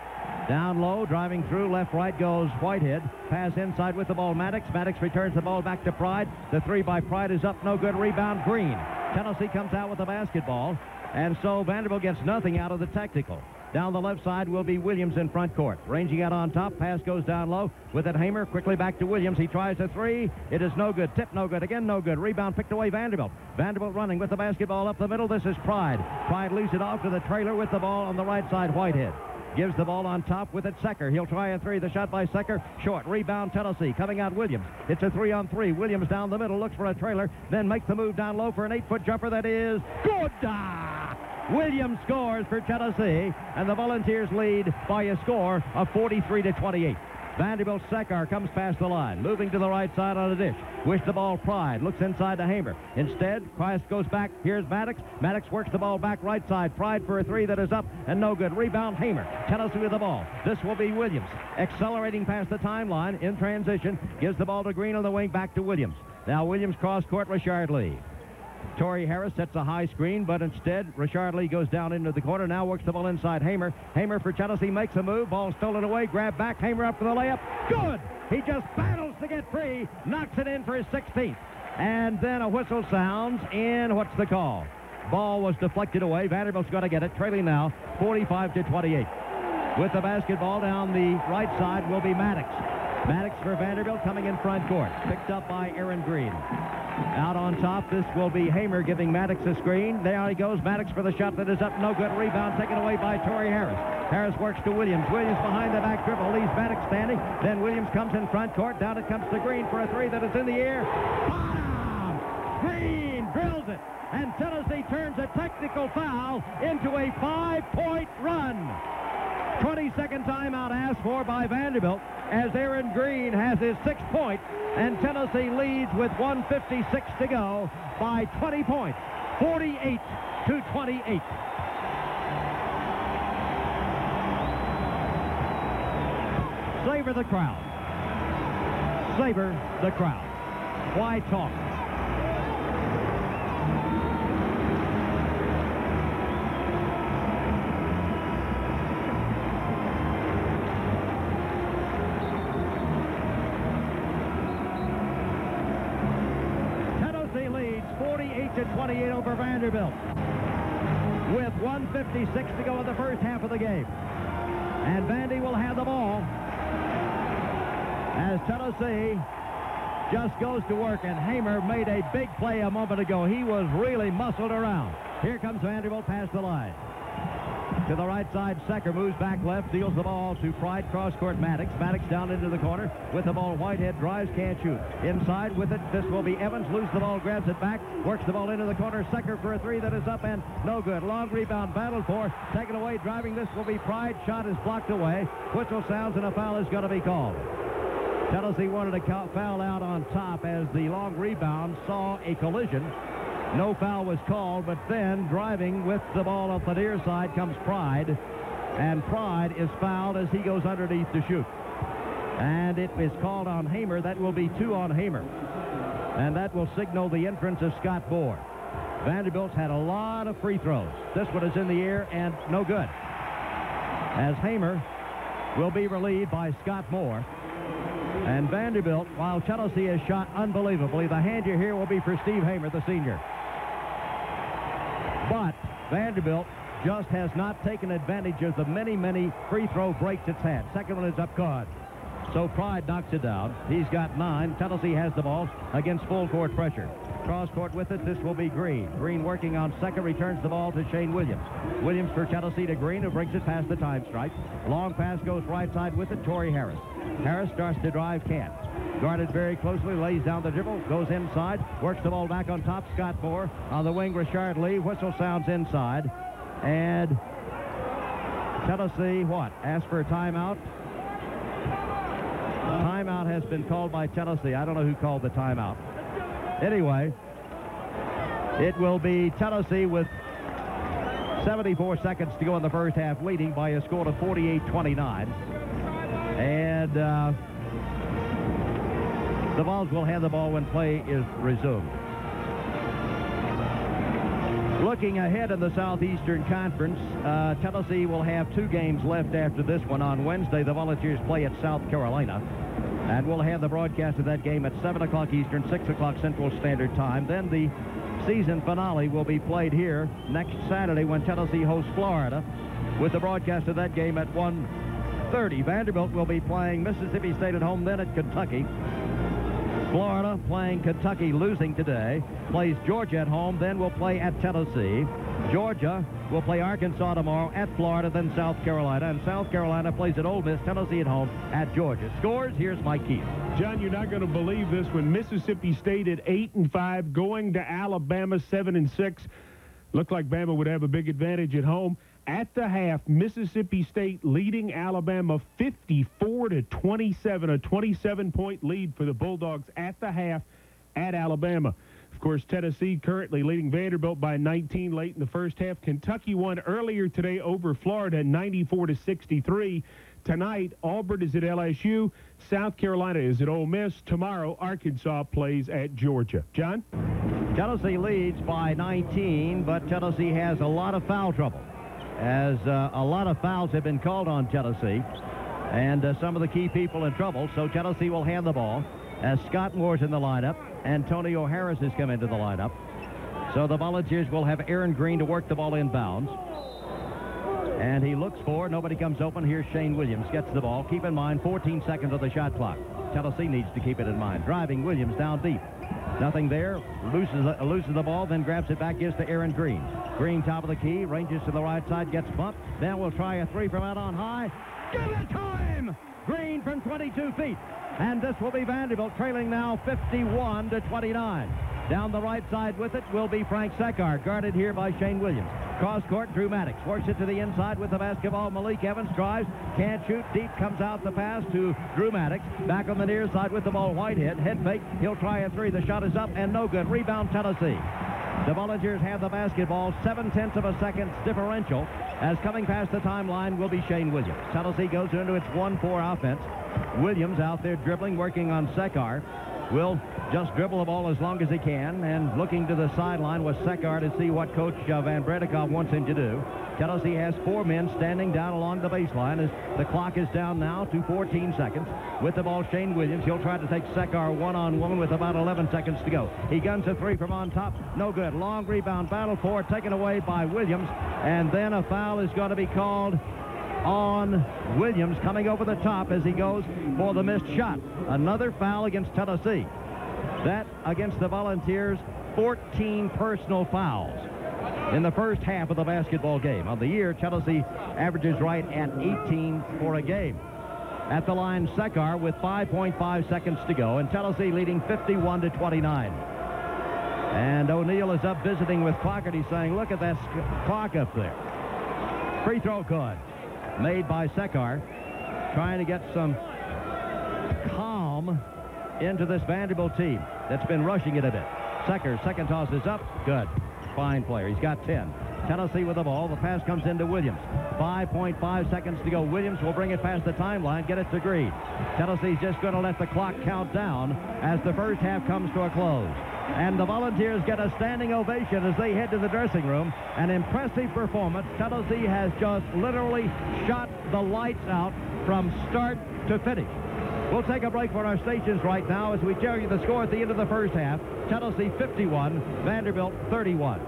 Down low, driving through, left-right goes Whitehead. Pass inside with the ball, Maddox. Maddox returns the ball back to Pride. The 3 by Pride is up, no good. Rebound, Green. Tennessee comes out with the basketball, and so Vanderbilt gets nothing out of the technical. Down the left side will be Williams in front court. Ranging out on top. Pass goes down low. With it, Hamer quickly back to Williams. He tries a 3. It is no good. Tip no good. Again, no good. Rebound picked away Vanderbilt. Vanderbilt running with the basketball up the middle. This is Pride. Pride leaves it off to the trailer with the ball on the right side, Whitehead. Gives the ball on top with it, Sekar. He'll try a 3. The shot by Sekar. Short. Rebound, Tennessee. Coming out, Williams. It's a 3-on-3. Williams down the middle. Looks for a trailer. Then makes the move down low for an 8-foot jumper. That is good. Williams scores for Tennessee, and the Volunteers lead by a score of 43-28. Vanderbilt Sekar comes past the line, moving to the right side on a dish. Wish the ball, Pride. Looks inside to Hamer. Instead, Price goes back. Here's Maddox. Maddox works the ball back right side. Pride for a 3 that is up and no good. Rebound, Hamer. Tennessee with the ball. This will be Williams. Accelerating past the timeline in transition. Gives the ball to Green on the wing, back to Williams. Now Williams cross court, Richard Lee. Torrey Harris sets a high screen, but instead Richard Lee goes down into the corner. Now works the ball inside Hamer. Hamer for Tennessee makes a move. Ball stolen away. Grab back. Hamer up for the layup. Good! He just battles to get free. Knocks it in for his 16th. And then a whistle sounds. And what's the call? Ball was deflected away. Vanderbilt's going to get it. Trailing now 45-28. With the basketball down the right side will be Maddox. Maddox for Vanderbilt coming in front court. Picked up by Aaron Green. Out on top, this will be Hamer giving Maddox a screen. There he goes. Maddox for the shot that is up. No good. Rebound taken away by Torrey Harris. Harris works to Williams. Williams behind the back dribble. Leaves Maddox standing. Then Williams comes in front court. Down it comes to Green for a 3 that is in the air. Bottom! Green drills it. And Tennessee turns a technical foul into a 5-point run. 22nd timeout asked for by Vanderbilt as Aaron Green has his 6th point, and Tennessee leads with 1:56 to go by 20 points, 48-28. Savor the crowd. Savor the crowd. Why talk? Tennessee leads 48-28 over Vanderbilt with 1:56 to go in the first half of the game. And Vandy will have the ball as Tennessee just goes to work, and Hamer made a big play a moment ago. He was really muscled around. Here comes Vanderbilt past the line. To the right side, Secker moves back left, deals the ball to Pride, cross-court Maddox. Maddox down into the corner with the ball. Whitehead drives, can't shoot. Inside with it, this will be Evans. Loses the ball, grabs it back, works the ball into the corner. Secker for a three that is up and no good. Long rebound, battled for, taken away, driving. This will be Pride. Shot is blocked away. Whistle sounds and a foul is going to be called. Tennessee wanted to foul out on top as the long rebound saw a collision. No foul was called, but then driving with the ball up the near side comes Pride, and Pride is fouled as he goes underneath to shoot. And it is called on Hamer. That will be 2 on Hamer, and that will signal the entrance of Scott Moore. Vanderbilt's had a lot of free throws. This one is in the air and no good, as Hamer will be relieved by Scott Moore. And Vanderbilt, while Tennessee has shot unbelievably, the hand here will be for Steve Hamer, the senior. But Vanderbilt just has not taken advantage of the many, many free throw breaks it's had. Second one is up caught. So Pride knocks it down. He's got 9. Tennessee has the ball against full court pressure. Cross court with it. This will be Green. Green working on second, returns the ball to Shane Williams. Williams for Tennessee to Green, who brings it past the time stripe. Long pass goes right side with it. Torrey Harris. Harris starts to drive, can't. Guarded very closely, lays down the dribble, goes inside, works the ball back on top. Scott Moore on the wing. Richard Lee. Whistle sounds inside. And Tennessee, asks for a timeout. Timeout has been called by Tennessee. I don't know who called the timeout. Anyway, it will be Tennessee with 74 seconds to go in the first half, leading by a score of 48-29. And the Vols will have the ball when play is resumed. Looking ahead in the Southeastern Conference, Tennessee will have 2 games left after this one. On Wednesday, the Volunteers play at South Carolina. And we'll have the broadcast of that game at 7 o'clock Eastern, 6 o'clock Central Standard Time. Then the season finale will be played here next Saturday when Tennessee hosts Florida, with the broadcast of that game at 1:30. Vanderbilt will be playing Mississippi State at home, then at Kentucky. Florida playing Kentucky, losing today. Plays Georgia at home, then will play at Tennessee. Georgia will play Arkansas tomorrow, at Florida, then South Carolina. And South Carolina plays at Ole Miss, Tennessee at home, at Georgia. Scores, here's Mike Keith. John, you're not going to believe this one. Mississippi State at 8-5, going to Alabama 7-6. Looked like Bama would have a big advantage at home. At the half, Mississippi State leading Alabama 54-27, a 27-point lead for the Bulldogs at the half at Alabama. Of course, Tennessee currently leading Vanderbilt by 19 late in the first half. Kentucky won earlier today over Florida, 94-63. Tonight, Auburn is at LSU. South Carolina is at Ole Miss. Tomorrow, Arkansas plays at Georgia. John? Tennessee leads by 19, but Tennessee has a lot of foul trouble, as a lot of fouls have been called on Tennessee, and some of the key people in trouble. So Tennessee will hand the ball as Scott Moore's in the lineup. Antonio Harris has come into the lineup. So the Volunteers will have Aaron Green to work the ball inbounds. And he looks for, nobody comes open. Here's Shane Williams, gets the ball. Keep in mind, 14 seconds of the shot clock. Tennessee needs to keep it in mind. Driving Williams down deep. Nothing there. Loses the ball, then grabs it back, gives to Aaron Green. Green, top of the key, ranges to the right side, gets bumped. Then we'll try a three from out on high. Give it time! Green from 22 feet. And this will be Vanderbilt trailing now 51-29. Down the right side with it will be Frank Sekar, guarded here by Shane Williams. Cross court, Drew Maddox works it to the inside with the basketball. Malik Evans drives, can't shoot, deep, comes out the pass to Drew Maddox. Back on the near side with the ball, Whitehead, head fake, he'll try a three. The shot is up and no good. Rebound Tennessee. The Volunteers have the basketball, 0.7 of a second differential, as coming past the timeline will be Shane Williams. Tennessee goes into its 1-4 offense. Williams out there dribbling, working on Sekar. Will just dribble the ball as long as he can, and looking to the sideline with Sekar to see what Coach Van Bredikov wants him to do. Tennessee has 4 men standing down along the baseline as the clock is down now to 14 seconds. With the ball, Shane Williams. He'll try to take Sekar one-on-one with about 11 seconds to go. He guns a three from on top. No good. Long rebound battle for it, taken away by Williams, and then a foul is going to be called on Williams coming over the top as he goes for the missed shot. Another foul against Tennessee. That against the Volunteers, 14 personal fouls in the first half of the basketball game. On the year, Tennessee averages right at 18 for a game. At the line, Sekar with 5.5 seconds to go, and Tennessee leading 51-29. And O'Neal is up visiting with Clougherty, saying, look at that clock up there. Free throw good. Made by Sekar, trying to get some calm into this Vanderbilt team that's been rushing it a bit. Sekar, second toss is up. Good. Fine player. He's got 10. Tennessee with the ball. The pass comes into Williams. 5.5 seconds to go. Williams will bring it past the timeline, get it to Green. Tennessee's just going to let the clock count down as the first half comes to a close. And the Volunteers get a standing ovation as they head to the dressing room. An impressive performance. Tennessee has just literally shot the lights out from start to finish. We'll take a break for our stations right now as we tell you the score at the end of the first half. Tennessee 51, Vanderbilt 31.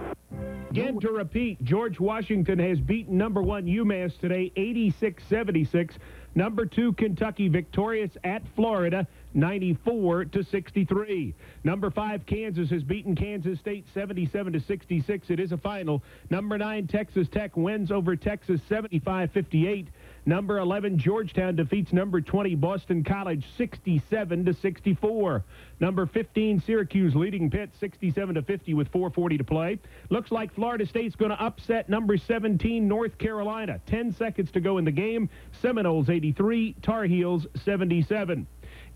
Again, to repeat, George Washington has beaten number 1 UMass today, 86-76. Number 2 Kentucky victorious at Florida, 94-63. Number 5 Kansas has beaten Kansas State 77-66. It is a final. Number 9 Texas Tech wins over Texas 75-58. Number 11 Georgetown defeats number 20 Boston College 67-64. Number 15 Syracuse leading Pitt 67-50 with 4:40 to play. Looks like Florida State's going to upset number 17 North Carolina. 10 seconds to go in the game. Seminoles 83, Tar Heels 77.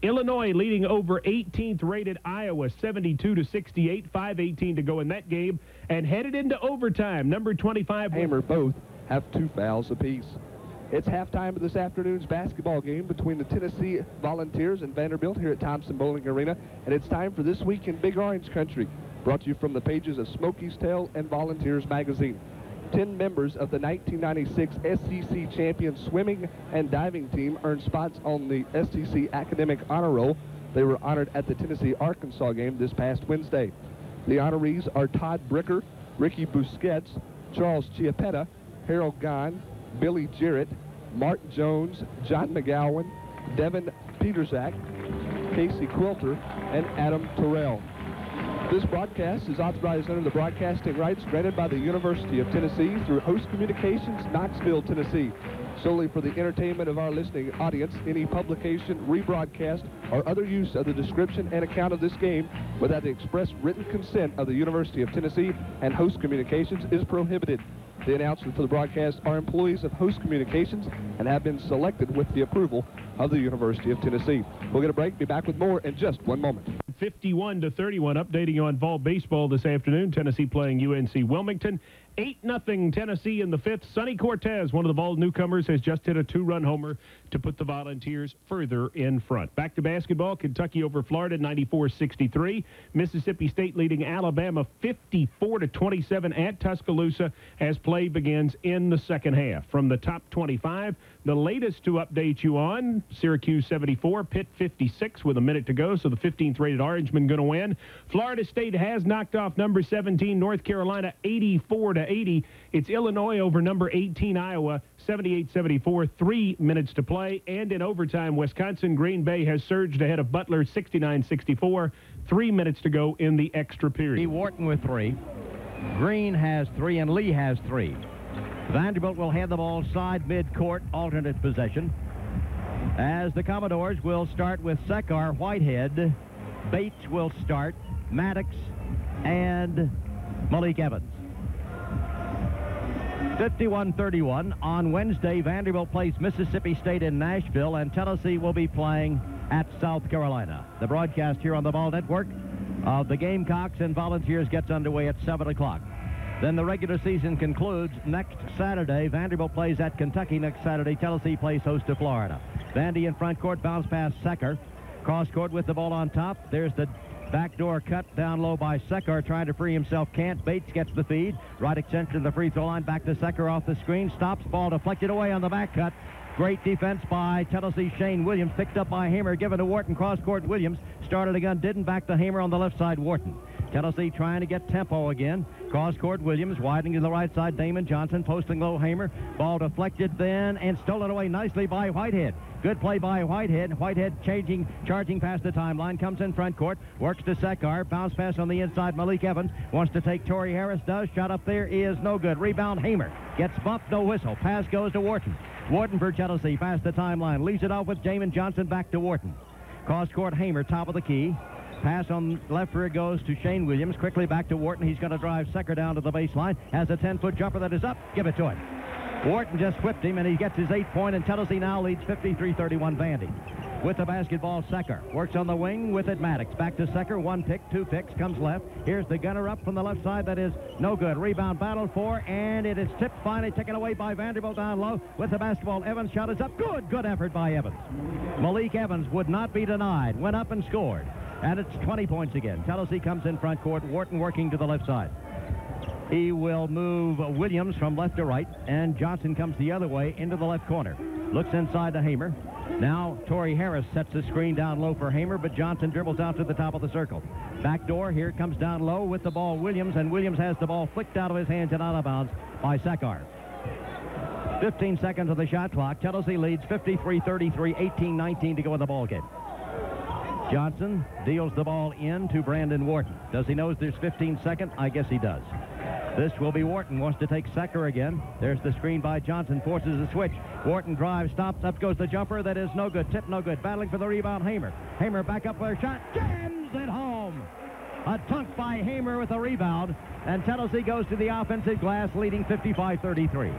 Illinois leading over 18th rated Iowa 72-68, 5:18 to go in that game, and headed into overtime. Number 25 Hammer both have 2 fouls apiece. It's halftime of this afternoon's basketball game between the Tennessee Volunteers and Vanderbilt here at Thompson Bowling Arena, and it's time for This Week in Big Orange Country, brought to you from the pages of Smokey's Tale and Volunteers magazine. 10 members of the 1996 SEC champion swimming and diving team earned spots on the SEC Academic Honor Roll. They were honored at the Tennessee-Arkansas game this past Wednesday. The honorees are Todd Bricker, Ricky Busquets, Charles Chiappetta, Harold Gahn, Billy Jarrett, Mark Jones, John McGowan, Devin Peterzak, Casey Quilter, and Adam Terrell. This broadcast is authorized under the broadcasting rights granted by the University of Tennessee through Host Communications, Knoxville, Tennessee. Solely for the entertainment of our listening audience, any publication, rebroadcast, or other use of the description and account of this game without the express written consent of the University of Tennessee and Host Communications is prohibited. The announcers for the broadcast are employees of Host Communications and have been selected with the approval of the University of Tennessee. We'll get a break, be back with more in just one moment. 51-31, updating you on fall baseball this afternoon. Tennessee playing UNC Wilmington. 8-0 Tennessee in the fifth. Sonny Cortez, one of the Vol newcomers, has just hit a 2-run homer to put the Volunteers further in front. Back to basketball. Kentucky over Florida 94-63. Mississippi State leading Alabama 54-27 at Tuscaloosa as play begins in the second half. From the top 25, the latest to update you on, Syracuse 74, Pitt 56 with a minute to go, so the 15th rated Orangemen going to win. Florida State has knocked off number 17 North Carolina 84-80. It's Illinois over number 18 Iowa 78-74, 3 minutes to play. And in overtime, Wisconsin Green Bay has surged ahead of Butler 69-64, 3 minutes to go in the extra period. Wharton with 3. Green has 3 and Lee has 3. Vanderbilt will hand the ball side mid-court, alternate possession, as the Commodores will start with Sekar, Whitehead. Bates will start. Maddox, and Malik Evans. 51-31. On Wednesday, Vanderbilt plays Mississippi State in Nashville, and Tennessee will be playing at South Carolina. The broadcast here on the Ball Network of the Gamecocks and Volunteers gets underway at 7 o'clock. Then the regular season concludes next Saturday. Vanderbilt plays at Kentucky next Saturday. Tennessee plays host to Florida. Vandy in front court, bounce pass Secker. Cross court with the ball on top. There's the backdoor cut down low by Secker, trying to free himself. Can't. Bates gets the feed. Right extension of the free throw line. Back to Secker off the screen. Stops. Ball deflected away on the back cut. Great defense by Tennessee. Shane Williams picked up by Hamer. Given to Wharton. Cross court Williams. Started again. Didn't. Back to Hamer on the left side. Wharton. Tennessee trying to get tempo again. Cross court Williams. Widening to the right side. Damon Johnson posting low. Hamer. Ball deflected then and stolen away nicely by Whitehead. Good play by Whitehead. Whitehead charging past the timeline. Comes in front court. Works to Secker. Bounce pass on the inside. Malik Evans wants to take Torrey Harris. Does. Shot up there is no good. Rebound Hamer. Gets bumped. No whistle. Pass goes to Wharton. Wharton for Tennessee. Past the timeline. Leaves it off with Damon Johnson. Back to Wharton. Cross court Hamer. Top of the key. Pass on left where it goes to Shane Williams. Quickly back to Wharton. He's going to drive Secker down to the baseline. Has a 10-foot jumper that is up. Give it to him. Wharton just whipped him, and he gets his 8-point, and Tennessee now leads 53-31 Vandy. With the basketball, Secker works on the wing with it. Maddox. Back to Secker. 1 pick, 2 picks. Comes left. Here's the gunner up from the left side. That is no good. Rebound battle for, and it is tipped, finally taken away by Vanderbilt down low. With the basketball, Evans' shot is up. Good effort by Evans. Malik Evans would not be denied. Went up and scored. And it's 20 points again. Tennessee comes in front court. Wharton working to the left side. He will move Williams from left to right, and Johnson comes the other way into the left corner. Looks inside to Hamer. Now Torrey Harris sets the screen down low for Hamer, but Johnson dribbles out to the top of the circle. Back door, here comes down low with the ball Williams, and Williams has the ball flicked out of his hands and out of bounds by Secker. 15 seconds of the shot clock. Tennessee leads 53-33, 18-19 to go in the ball game. Johnson deals the ball in to Brandon Wharton. Does he know there's 15 seconds? I guess he does. This will be Wharton. Wants to take Secker again. There's the screen by Johnson. Forces a switch. Wharton drives. Stops. Up goes the jumper. That is no good. Tip no good. Battling for the rebound. Hamer. Hamer back up for a shot. Jams it home. A dunk by Hamer with a rebound. And Tennessee goes to the offensive glass, leading 55-33.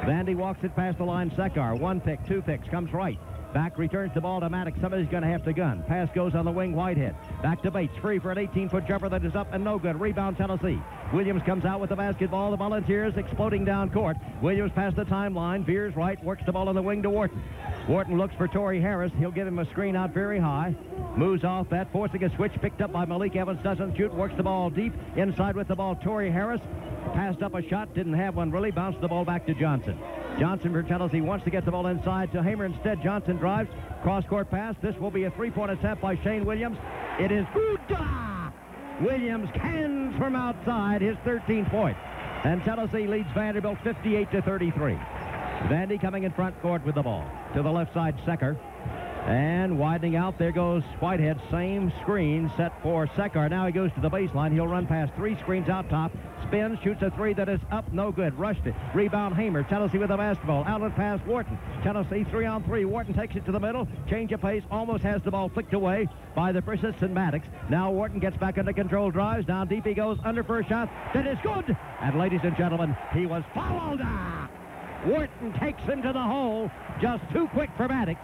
Vandy walks it past the line. Secker. 1 pick, 2 picks. Comes right. Back, returns the ball to Maddox. Somebody's going to have to gun. Pass goes on the wing, Whitehead. Back to Bates. Free for an 18-foot jumper that is up and no good. Rebound, Tennessee. Williams comes out with the basketball. The Volunteers exploding down court. Williams past the timeline. Veers right. Works the ball on the wing to Wharton. Wharton looks for Torrey Harris. He'll give him a screen out very high. Moves off that, forcing a switch. Picked up by Malik Evans. Doesn't shoot. Works the ball deep. Inside with the ball, Torrey Harris. Passed up a shot. Didn't have one really. Bounced the ball back to Johnson. Johnson for Tennessee wants to get the ball inside to Hamer. Instead, Johnson drives. Cross-court pass. This will be a 3-point attempt by Shane Williams. It is good. Williams cans from outside his 13th point. And Tennessee leads Vanderbilt 58-33. Vandy coming in front court with the ball. To the left side, Secker. And widening out, there goes Whitehead. Same screen set for Secker. Now he goes to the baseline. He'll run past 3 screens out top. Spins, shoots a 3 that is up, no good. Rushed it. Rebound Hamer. Tennessee with the basketball. Outlet pass Wharton. Tennessee 3-on-3. Wharton takes it to the middle. Change of pace. Almost has the ball flicked away by the persistent Maddox. Now Wharton gets back under control. Drives. Down deep he goes. Under for a shot. That is good. And ladies and gentlemen, he was fouled. Wharton takes him to the hole. Just too quick for Maddox.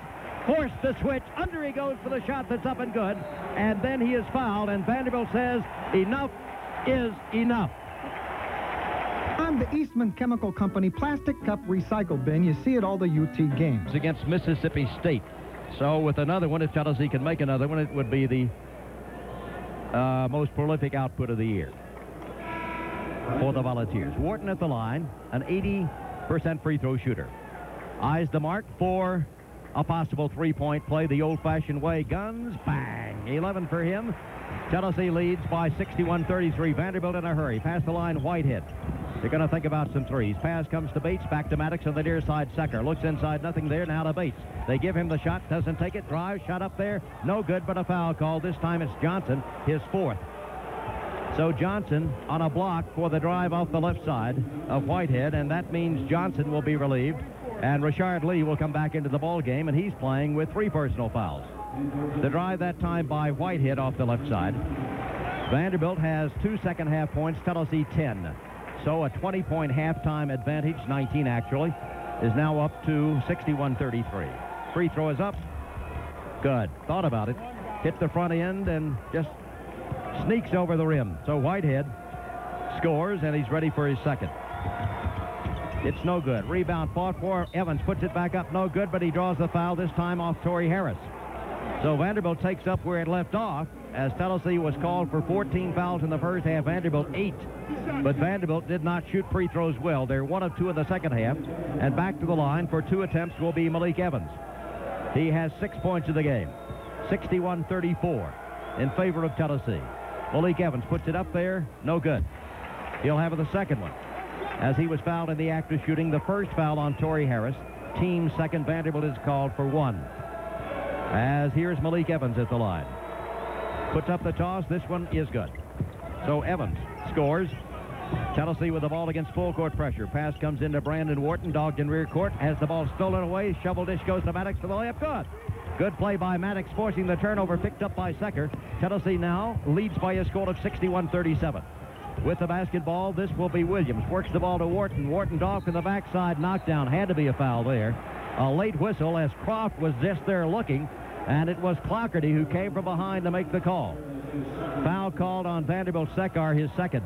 Forced the switch. Under he goes for the shot that's up and good. And then he is fouled. And Vanderbilt says enough is enough. On the Eastman Chemical Company plastic cup recycle bin, you see at all the UT games. Against Mississippi State. So with another one, if Tennessee can make another one, it would be the most prolific output of the year for the Volunteers. Wharton at the line, an 80% free throw shooter. Eyes the mark for a possible 3-point play the old-fashioned way. Guns, bang. 11 for him. Tennessee leads by 61-33. Vanderbilt in a hurry. Past the line, Whitehead. They're going to think about some threes. Pass comes to Bates. Back to Maddox on the near side. Secker looks inside. Nothing there. Now to Bates. They give him the shot. Doesn't take it. Drive. Shot up there. No good, but a foul call. This time it's Johnson, his 4th. So Johnson on a block for the drive off the left side of Whitehead, and that means Johnson will be relieved. And Rashard Lee will come back into the ball game, and he's playing with 3 personal fouls. The drive that time by Whitehead off the left side. Vanderbilt has 2 second-half points, Tennessee 10. So a 20-point halftime advantage, 19 actually, is now up to 61-33. Free throw is up. Good. Thought about it. Hit the front end and just sneaks over the rim. So Whitehead scores, and he's ready for his second. It's no good. Rebound fought for. Evans puts it back up. No good, but he draws the foul, this time off Torrey Harris. So Vanderbilt takes up where it left off, as Tennessee was called for 14 fouls in the first half. Vanderbilt 8. But Vanderbilt did not shoot free throws well. They're 1 of 2 in the second half. And back to the line for 2 attempts will be Malik Evans. He has 6 points in the game. 61-34 in favor of Tennessee. Malik Evans puts it up there. No good. He'll have the second one, as he was fouled in the act of shooting. The first foul on Torrey Harris. Team second. Vanderbilt is called for 1. As here's Malik Evans at the line. Puts up the toss. This one is good. So Evans scores. Tennessee with the ball against full court pressure. Pass comes into Brandon Wharton, dogged in rear court. Has the ball stolen away. Shovel dish goes to Maddox for the layup. Good. Good play by Maddox, forcing the turnover, picked up by Secker. Tennessee now leads by a score of 61-37. With the basketball, this will be Williams. Works the ball to Wharton. Wharton off in the backside knockdown. Had to be a foul there. A late whistle as Croft was just there looking, and it was Clougherty who came from behind to make the call. Foul called on Vanderbilt Sekar, his second.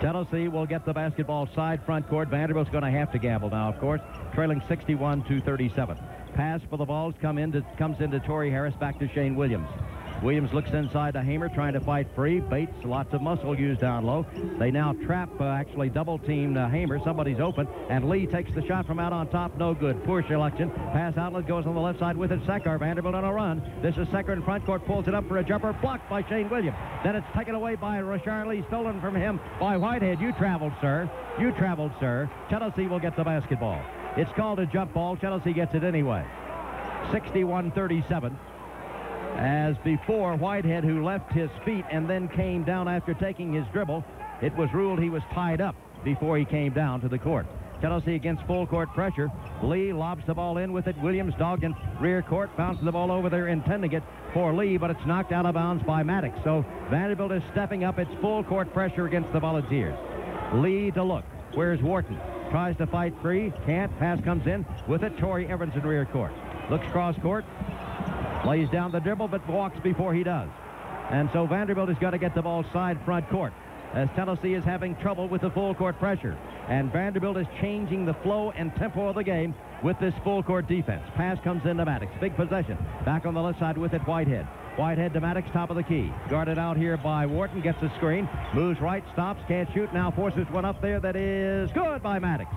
Tennessee will get the basketball side front court. Vanderbilt's going to have to gamble now, of course, trailing 61-37. Pass for the balls comes into Torrey Harris, back to Shane Williams. Williams looks inside to Hamer, trying to fight free. Bates, lots of muscle used down low. They now trap, actually double-team Hamer. Somebody's open, and Lee takes the shot from out on top. No good. Poor selection. Pass outlet goes on the left side with it. Sekar. Vanderbilt on a run. This is Sekar in front court. Pulls it up for a jumper. Blocked by Shane Williams. Then it's taken away by Rashard Lee. Stolen from him by Whitehead. You traveled, sir. You traveled, sir. Tennessee will get the basketball. It's called a jump ball. Tennessee gets it anyway. 61-37. As before, Whitehead, who left his feet and then came down after taking his dribble, it was ruled he was tied up before he came down to the court. Tennessee against full court pressure. Lee lobs the ball in with it. Williams dogged in rear court, bounces the ball over there, intending it for Lee, but it's knocked out of bounds by Maddox. So Vanderbilt is stepping up its full court pressure against the Volunteers. Lee to look. Where's Wharton? Tries to fight free. Can't. Pass comes in with it. Torrey Evans in rear court. Looks cross court. Lays down the dribble, but walks before he does. And so Vanderbilt has got to get the ball side front court, as Tennessee is having trouble with the full court pressure. And Vanderbilt is changing the flow and tempo of the game with this full court defense. Pass comes into Maddox. Big possession. Back on the left side with it, Whitehead. Whitehead to Maddox, top of the key. Guarded out here by Wharton. Gets the screen. Moves right, stops, can't shoot. Now forces one up there that is good by Maddox.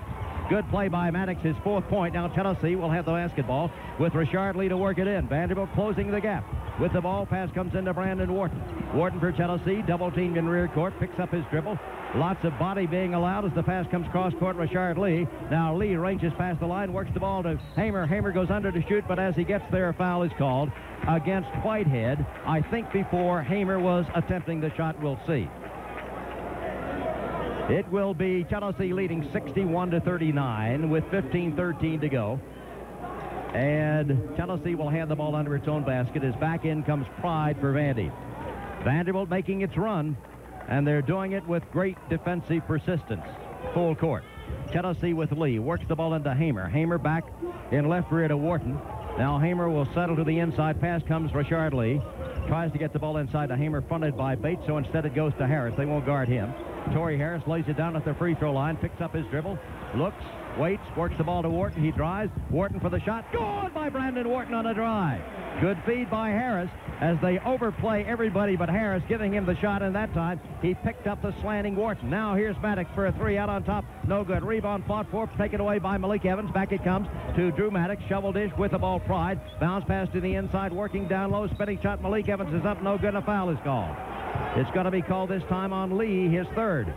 Good play by Maddox, his 4th point. Now Tennessee will have the basketball with Rashard Lee to work it in. Vanderbilt closing the gap. With the ball, pass comes into Brandon Wharton. Wharton for Tennessee, double-teamed in rear court, picks up his dribble. Lots of body being allowed as the pass comes cross-court. Rashard Lee. Now Lee ranges past the line, works the ball to Hamer. Hamer goes under to shoot, but as he gets there, a foul is called against Whitehead. I think before Hamer was attempting the shot. We'll see. It will be Tennessee leading 61-39 with 15-13 to go. And Tennessee will hand the ball under its own basket as back in comes Pride for Vandy. Vanderbilt making its run, and they're doing it with great defensive persistence. Full court. Tennessee with Lee. Works the ball into Hamer. Hamer back in left rear to Wharton. Now Hamer will settle to the inside. Pass comes Rashard Lee. Tries to get the ball inside to Hamer, fronted by Bates, so instead it goes to Harris. They won't guard him. Torrey Harris lays it down at the free throw line, picks up his dribble, looks, waits, works the ball to Wharton. He drives. Wharton for the shot. Good by Brandon Wharton on a drive. Good feed by Harris as they overplay everybody but Harris, giving him the shot, and that time he picked up the slanting Wharton. Now here's Maddox for a 3 out on top. No good. Rebound fought for, taken away by Malik Evans. Back it comes to Drew Maddox. Shovel dish with the ball, Pride. Bounce pass to the inside, working down low. Spinning shot. Malik Evans is up. No good. A foul is called. It's going to be called this time on Lee, his 3rd.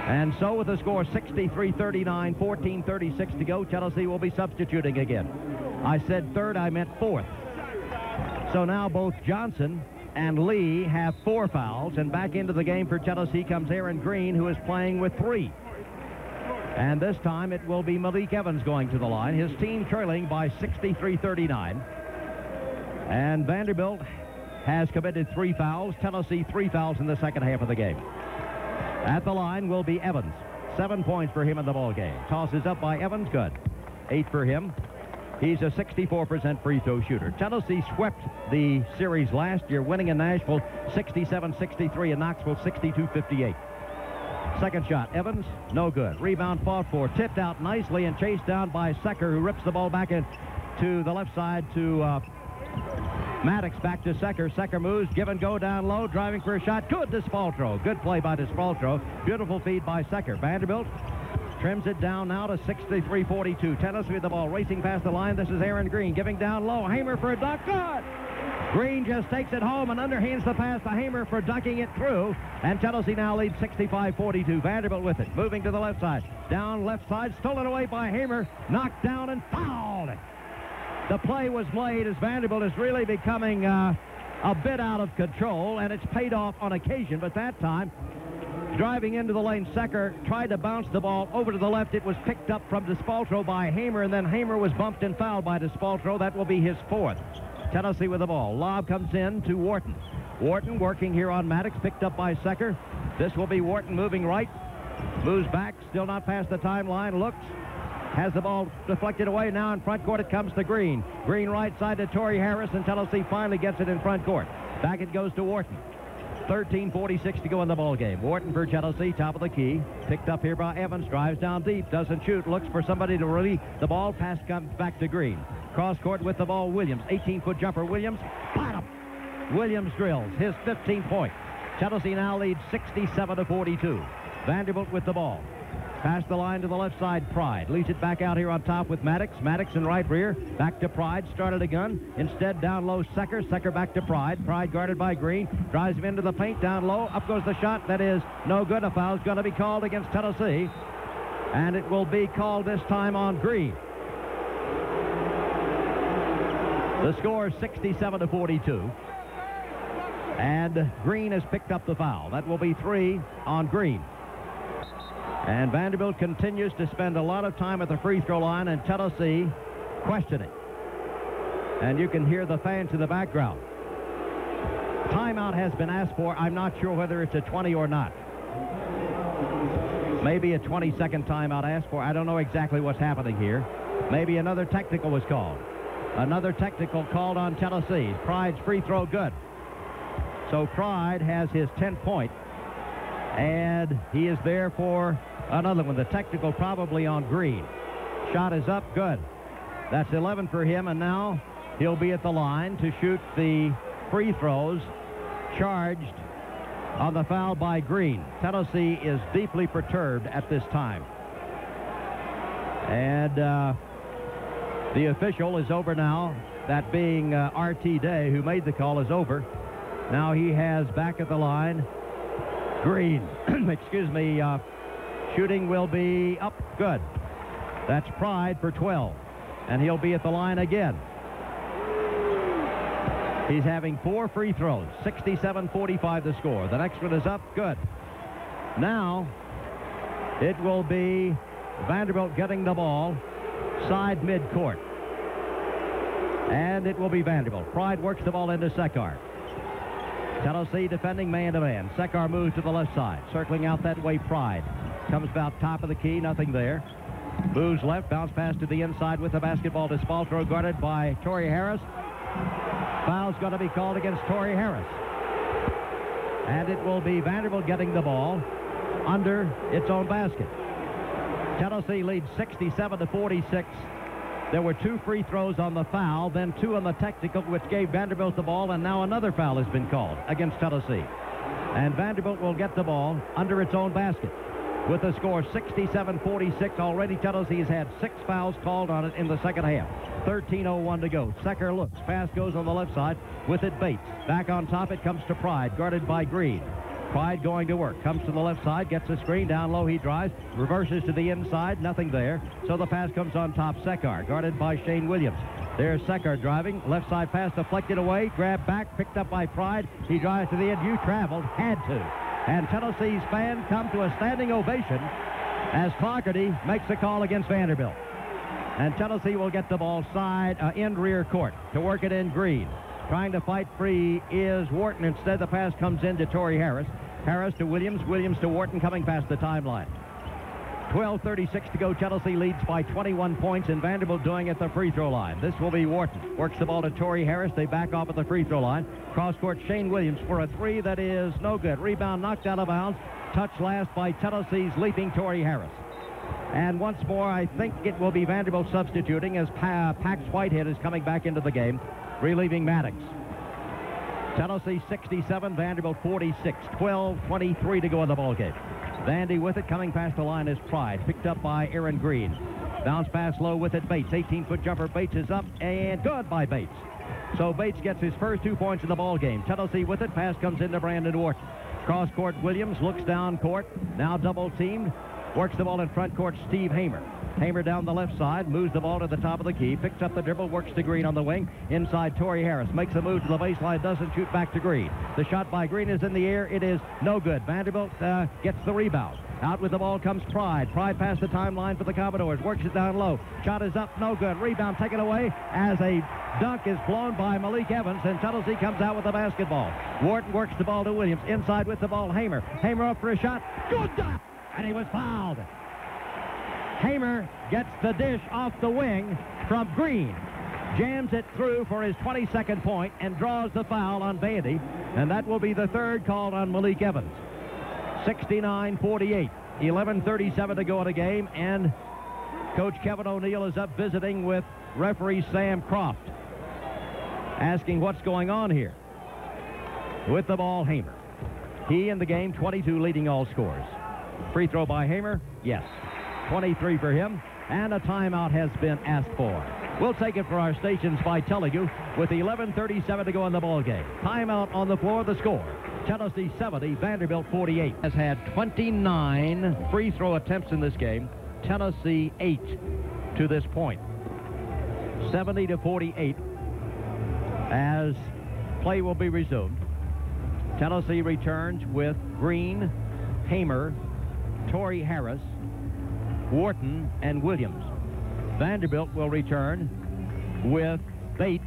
And so with the score 63-39, 14:36 to go, Tennessee will be substituting again. I said 3rd, I meant 4th. So now both Johnson and Lee have 4 fouls, and back into the game for Tennessee comes Aaron Green, who is playing with 3. And this time it will be Malik Evans going to the line, his team trailing by 63-39. And Vanderbilt has committed 3 fouls. Tennessee 3 fouls in the second half of the game. At the line will be Evans. 7 points for him in the ball game. Toss is up by Evans. Good. 8 for him. He's a 64% free throw shooter. Tennessee swept the series last year, winning in Nashville 67-63 and Knoxville 62-58. Second shot, Evans, no good. Rebound fought for, tipped out nicely and chased down by Secker, who rips the ball back to the left side to Maddox. Back to Secker. Secker moves, give and go down low, driving for a shot. Good Despaltro. Good play by Despaltro. Beautiful feed by Secker. Vanderbilt trims it down now to 63-42. Tennessee with the ball, racing past the line. This is Aaron Green giving down low. Hamer for a dunk. Good! Green just takes it home and underhands the pass to Hamer for dunking it through. And Tennessee now leads 65-42. Vanderbilt with it. Moving to the left side. Down left side. Stolen away by Hamer. Knocked down and fouled. The play was made as Vanderbilt is really becoming a bit out of control. And it's paid off on occasion. But that time, driving into the lane, Secker tried to bounce the ball over to the left. It was picked up from Despaltro by Hamer. And then Hamer was bumped and fouled by Despaltro. That will be his 4th. Tennessee with the ball. Lob comes in to Wharton. Wharton working here on Maddox, picked up by Secker. This will be Wharton moving right. Moves back, still not past the timeline. Looks, has the ball deflected away. Now in front court it comes to Green. Green right side to Torrey Harris, and Tennessee finally gets it in front court. Back it goes to Wharton. 13:46 to go in the ball game. Wharton for Tennessee, top of the key. Picked up here by Evans, drives down deep, doesn't shoot, looks for somebody to release the ball. Pass comes back to Green. Cross court with the ball, Williams. 18-foot jumper, Williams. Bottom. Williams drills his 15th point. Tennessee now leads 67-42. Vanderbilt with the ball. Past the line to the left side, Pride. Leads it back out here on top with Maddox. Maddox in right rear. Back to Pride. Started a gun. Instead, down low, Secker. Secker back to Pride. Pride guarded by Green. Drives him into the paint. Down low. Up goes the shot. That is no good. A foul's going to be called against Tennessee. And it will be called this time on Green. The score is 67-42. And Green has picked up the foul. That will be 3 on Green. And Vanderbilt continues to spend a lot of time at the free throw line, and Tennessee questioning. And you can hear the fans in the background. Timeout has been asked for. I'm not sure whether it's a 20 or not. Maybe a 20-second timeout asked for. I don't know exactly what's happening here. Maybe another technical was called. Another technical called on Tennessee. Pride's free throw good. So Pride has his 10th point. And he is there for another one. The technical probably on Green. Shot is up, good. That's 11 for him, and now he'll be at the line to shoot the free throws. Charged on the foul by Green. Tennessee is deeply perturbed at this time. And the official is over now. That being R.T. Day, who made the call, is over. Now he has back at the line Green. Excuse me. Shooting will be up. Good. That's Pride for 12. And he'll be at the line again. He's having 4 free throws. 67-45 the score. The next one is up. Good. Now it will be Vanderbilt getting the ball side midcourt. And it will be Vanderbilt. Pride works the ball into Secker. Tennessee defending man-to-man. Secker moves to the left side. Circling out that way, Pride. Comes about top of the key, nothing there. Moves left, bounce pass to the inside with the basketball. Despaltro guarded by Torrey Harris. Foul's going to be called against Torrey Harris. And it will be Vanderbilt getting the ball under its own basket. Tennessee leads 67-46. There were 2 free throws on the foul, then 2 on the technical, which gave Vanderbilt the ball, and now another foul has been called against Tennessee. And Vanderbilt will get the ball under its own basket. With the score 67-46, already Tennessee has had 6 fouls called on it in the second half. 13:01 to go. Secker looks. Pass goes on the left side. With it, Bates. Back on top, it comes to Pride, guarded by Green. Pride going to work. Comes to the left side, gets a screen. Down low, he drives. Reverses to the inside. Nothing there. So the pass comes on top. Secker, guarded by Shane Williams. There's Secker driving. Left side pass deflected away. Grabbed back. Picked up by Pride. He drives to the end. You traveled. Had to. And Tennessee's fans come to a standing ovation as Clougherty makes a call against Vanderbilt. And Tennessee will get the ball side, end rear court to work it in Green. Trying to fight free is Wharton. Instead, the pass comes in to Torrey Harris. Harris to Williams. Williams to Wharton, coming past the timeline. 12:36 to go. Chelsea leads by 21 points, and Vanderbilt doing at the free throw line. This will be Wharton. Works the ball to Torrey Harris. They back off at the free throw line. Cross court, Shane Williams for a three that is no good. Rebound knocked out of bounds. Touch last by Tennessee's leaping Torrey Harris. And once more, I think it will be Vanderbilt substituting as Pax Whitehead is coming back into the game, relieving Maddox. Tennessee 67, Vanderbilt 46. 12:23 to go in the ball game. Vandy with it, coming past the line is Pride, picked up by Aaron Green. Bounce pass low with it, Bates. 18-foot jumper, Bates is up, and good by Bates. So Bates gets his first 2 points in the ball game. Tennessee with it, pass comes into Brandon Wharton. Cross court, Williams looks down court, now double teamed. Works the ball in front court, Steve Hamer. Hamer down the left side, moves the ball to the top of the key, picks up the dribble, works to Green on the wing. Inside, Torrey Harris makes a move to the baseline, doesn't shoot back to Green. The shot by Green is in the air. It is no good. Vanderbilt gets the rebound. Out with the ball comes Pride. Pride past the timeline for the Commodores. Works it down low. Shot is up, no good. Rebound taken away as a dunk is blown by Malik Evans, and Tennessee comes out with the basketball. Wharton works the ball to Williams. Inside with the ball, Hamer. Hamer up for a shot. Good dunk! And he was fouled. Hamer gets the dish off the wing from Green. Jams it through for his 22nd point and draws the foul on Vandy. And that will be the third called on Malik Evans. 69-48. 11:37 to go in the game. And Coach Kevin O'Neill is up visiting with referee Sam Croft, asking what's going on here. With the ball, Hamer. He in the game, 22, leading all scores. Free throw by Hamer? Yes. 23 for him, and a timeout has been asked for. We'll take it for our stations by Telugu with 11:37 to go in the ball game. Timeout on the floor, the score. Tennessee 70, Vanderbilt 48. Has had 29 free throw attempts in this game. Tennessee 8 to this point. 70-48 as play will be resumed. Tennessee returns with Green, Hamer, Torrey Harris, Wharton, and Williams. Vanderbilt will return with Bates,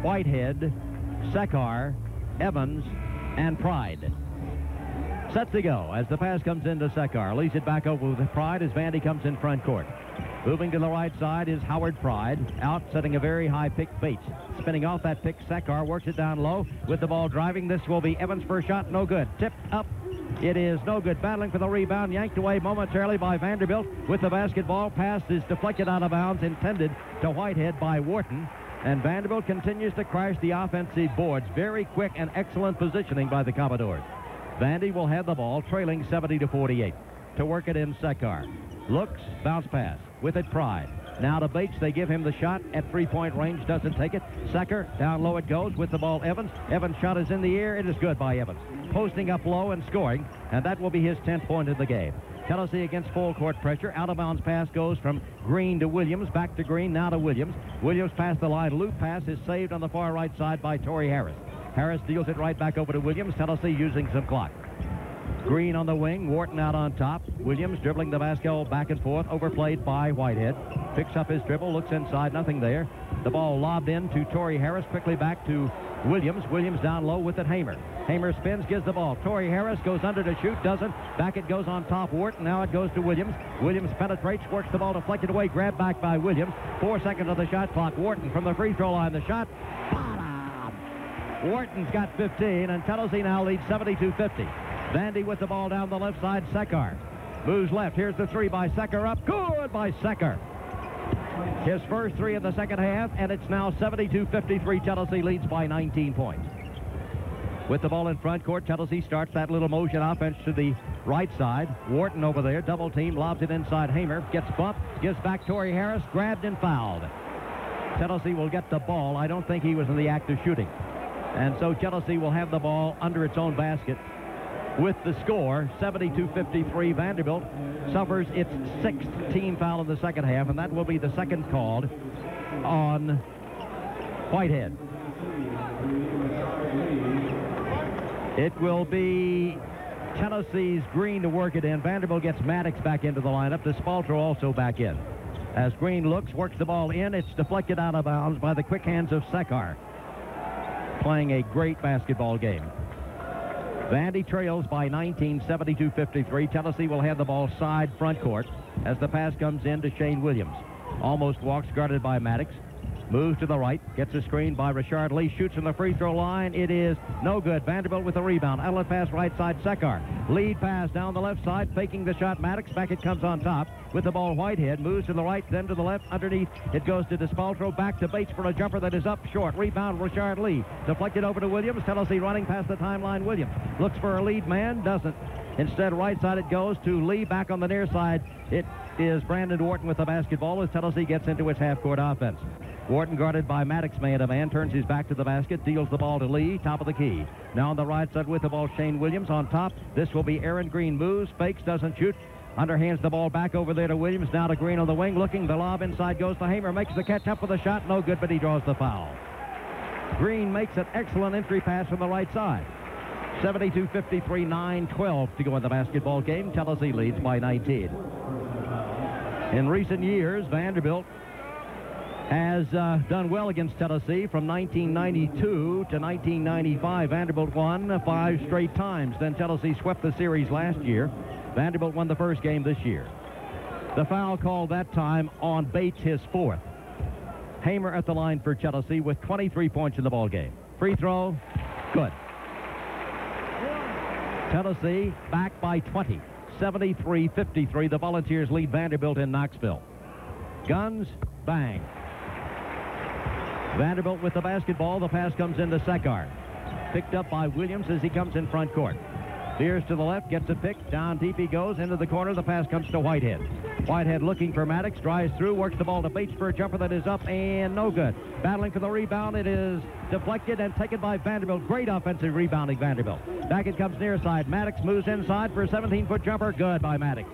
Whitehead, Sekar, Evans, and Pride. Set to go as the pass comes into Sekar. Leads it back over with Pride as Vandy comes in front court. Moving to the right side is Howard Pride. Out, setting a very high pick, Bates. Spinning off that pick, Sekar works it down low with the ball driving. This will be Evans' first shot. No good. Tipped up. It is no good. Battling for the rebound. Yanked away momentarily by Vanderbilt with the basketball. Pass is deflected out of bounds, intended to Whitehead by Wharton. And Vanderbilt continues to crash the offensive boards. Very quick and excellent positioning by the Commodores. Vandy will have the ball, trailing 70-48. To work it in, Sekar. Looks, bounce pass. With it, Pride. Now to Bates. They give him the shot at three-point range. Doesn't take it. Sekar, down low it goes with the ball, Evans. Evans' shot is in the air. It is good by Evans. Posting up low and scoring. And that will be his 10th point of the game. Tennessee against full court pressure. Out of bounds pass goes from Green to Williams. Back to Green, now to Williams. Williams past the line. Loop pass is saved on the far right side by Torrey Harris. Harris deals it right back over to Williams. Tennessee using some clock. Green on the wing, Wharton out on top. Williams dribbling the basketball back and forth, overplayed by Whitehead. Picks up his dribble, looks inside, nothing there. The ball lobbed in to Torrey Harris, quickly back to Williams. Williams down low with it, Hamer. Hamer spins, gives the ball. Torrey Harris goes under to shoot, doesn't. Back it goes on top, Wharton. Now it goes to Williams. Williams penetrates, works the ball deflected away, grabbed back by Williams. 4 seconds of the shot clock. Wharton from the free throw line. The shot, bottom. Wharton's got 15, and Tennessee now leads 72-50. Vandy with the ball down the left side, Sekar. Moves left. Here's the three by Sekar up. Good by Sekar. His first three in the second half, and it's now 72-53. Tennessee leads by 19 points. With the ball in front court, Tennessee starts that little motion offense to the right side. Wharton over there, double team, lobs it inside Hamer. Gets bumped, gives back Torrey Harris, grabbed and fouled. Tennessee will get the ball. I don't think he was in the act of shooting. And so Tennessee will have the ball under its own basket. With the score, 72-53, Vanderbilt suffers its 6th team foul in the second half, and that will be the second called on Whitehead. It will be Tennessee's Green to work it in. Vanderbilt gets Maddox back into the lineup. Despaltro also back in. As Green looks, works the ball in. It's deflected out of bounds by the quick hands of Sekar. playing a great basketball game. Vandy trails by 19, 72-53. Tennessee will have the ball side front court as the pass comes in to Shane Williams. Almost walks, guarded by Maddox. Moves to the right, gets a screen by Richard Lee, shoots from the free throw line. It is no good. Vanderbilt with the rebound. Outlet pass right side, Sekar. Lead pass down the left side, faking the shot. Maddox, back it comes on top. With the ball, Whitehead moves to the right, then to the left. Underneath, it goes to Despaltro, back to Bates for a jumper that is up short. Rebound, Richard Lee. Deflected over to Williams. Tennessee running past the timeline. Williams looks for a lead man, doesn't. Instead, right side it goes to Lee. Back on the near side, it is Brandon Wharton with the basketball as Tennessee gets into its half-court offense. Wharton, guarded by Maddox, man-to-man, turns his back to the basket, deals the ball to Lee, top of the key. Now on the right side with the ball, Shane Williams on top. This will be Aaron Green. Moves, fakes, doesn't shoot. Underhands the ball back over there to Williams. Now to Green on the wing, looking. The lob inside goes to Hamer. Makes the catch up with a shot. No good, but he draws the foul. Green makes an excellent entry pass from the right side. 72-53, 9-12 to go in the basketball game. Tennessee leads by 19. In recent years, Vanderbilt has done well against Tennessee. From 1992 to 1995, Vanderbilt won 5 straight times. Then Tennessee swept the series last year. Vanderbilt won the first game this year. The foul called that time on Bates, his 4th. Hamer at the line for Tennessee with 23 points in the ball game. Free throw, good. Tennessee back by 20. 73-53. The Volunteers lead Vanderbilt in Knoxville. Guns, bang. Vanderbilt with the basketball. The pass comes into Sekar. Picked up by Williams as he comes in front court. Veers to the left, gets a pick. Down deep he goes, into the corner. The pass comes to Whitehead. Whitehead looking for Maddox, drives through, works the ball to Bates for a jumper that is up and no good. Battling for the rebound. It is deflected and taken by Vanderbilt. Great offensive rebounding, Vanderbilt. Back it comes near side. Maddox moves inside for a 17-foot jumper. Good by Maddox.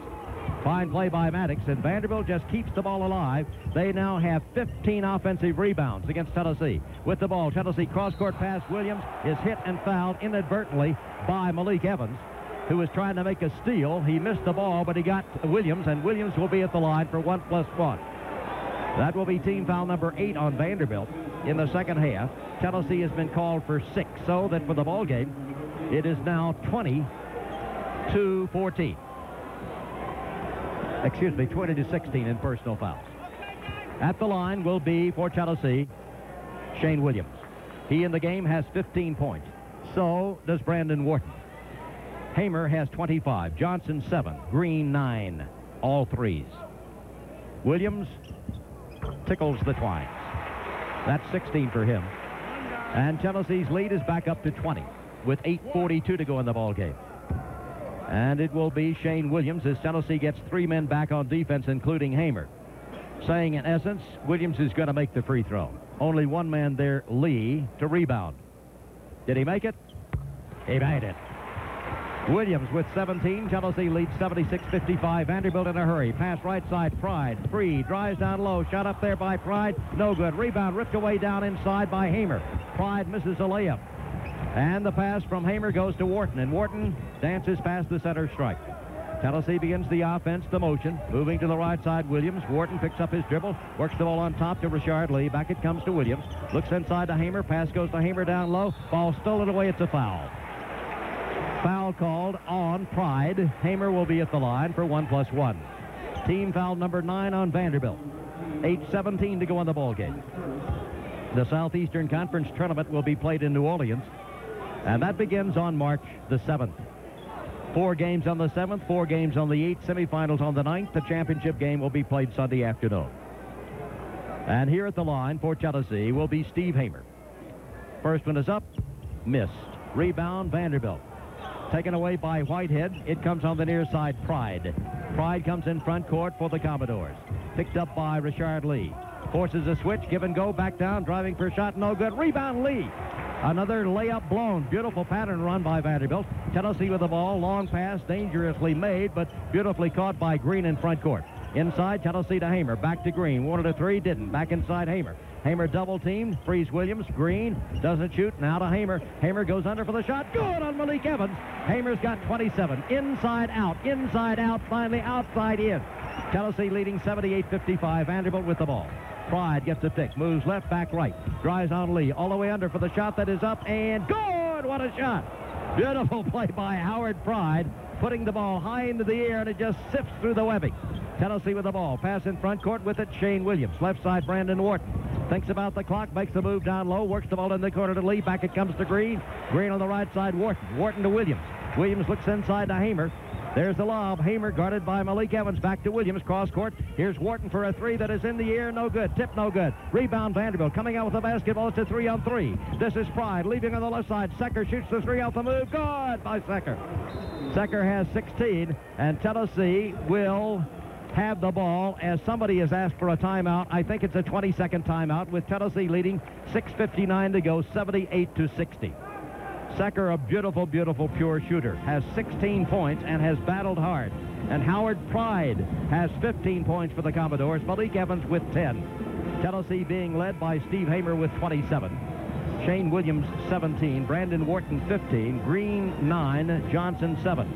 Fine play by Maddox, and Vanderbilt just keeps the ball alive. They now have 15 offensive rebounds against Tennessee. With the ball, Tennessee cross-court pass. Williams is hit and fouled inadvertently by Malik Evans, who was trying to make a steal. He missed the ball, but he got Williams, and Williams will be at the line for 1+1. That will be team foul number 8 on Vanderbilt in the second half. Tennessee has been called for 6, so that for the ball game, it is now 20-14. Excuse me, 20-16 in personal fouls. At the line will be, for Tennessee, Shane Williams. He in the game has 15 points. So does Brandon Wharton. Hamer has 25. Johnson 7. Green 9. All threes. Williams tickles the twines. That's 16 for him. And Tennessee's lead is back up to 20 with 8:42 to go in the ball game. And it will be Shane Williams as Tennessee gets 3 men back on defense, including Hamer. Saying, in essence, Williams is going to make the free throw. Only one man there, Lee, to rebound. Did he make it? He made it. Williams with 17. Tennessee leads 76-55. Vanderbilt in a hurry. Pass right side, Pride. Free. Drives down low. Shot up there by Pride. No good. Rebound ripped away down inside by Hamer. Pride misses a layup. And the pass from Hamer goes to Wharton, and Wharton dances past the center strike. Tennessee begins the offense, the motion. Moving to the right side, Williams. Wharton picks up his dribble, works the ball on top to Richard Lee. Back it comes to Williams. Looks inside to Hamer. Pass goes to Hamer down low. Ball stolen away. It's a foul. Foul called on Pride. Hamer will be at the line for 1+1. Team foul number 9 on Vanderbilt. 8:17 to go in the ball game. The Southeastern Conference Tournament will be played in New Orleans, and that begins on March the 7th. 4 games on the 7th, 4 games on the 8th, semifinals on the 9th. The championship game will be played Sunday afternoon. And here at the line for Tennessee will be Steve Hamer. First one is up, missed. Rebound, Vanderbilt. Taken away by Whitehead. It comes on the near side, Pride. Pride comes in front court for the Commodores. Picked up by Richard Lee. Forces a switch, give and go, back down, driving for a shot, no good. Rebound, Lee. Another layup blown. Beautiful pattern run by Vanderbilt. Tennessee with the ball. Long pass, dangerously made, but beautifully caught by Green in front court. Inside, Tennessee to Hamer. Back to Green. Wanted a 3, didn't. Back inside Hamer. Hamer double teamed, frees Williams. Green doesn't shoot. Now to Hamer. Hamer goes under for the shot. Good on Malik Evans. Hamer's got 27. Inside out, finally outside in. Tennessee leading 78-55. Vanderbilt with the ball. Pride gets a tick, moves left, back, right, drives on Lee, all the way under for the shot that is up, and good! What a shot! Beautiful play by Howard Pride, putting the ball high into the air, and it just sifts through the webbing. Tennessee with the ball. Pass in front court with it. Shane Williams. Left side, Brandon Wharton. Thinks about the clock, makes the move down low, works the ball in the corner to Lee. Back it comes to Green. Green on the right side, Wharton. Wharton to Williams. Williams looks inside to Hamer. There's the lob. Hamer guarded by Malik Evans. Back to Williams. Cross court. Here's Wharton for a three that is in the air. No good. Tip no good. Rebound Vanderbilt. Coming out with the basketball. It's a 3-on-3. This is Pride leaving on the left side. Secker shoots the three out the move. Good by Secker. Secker has 16, and Tennessee will have the ball as somebody has asked for a timeout. I think it's a 20-second timeout with Tennessee leading 6:59 to go, 78-60. Secker, a beautiful, beautiful pure shooter, has 16 points and has battled hard. And Howard Pride has 15 points for the Commodores. Malik Evans with 10. Tennessee being led by Steve Hamer with 27. Shane Williams 17. Brandon Wharton 15. Green 9. Johnson 7.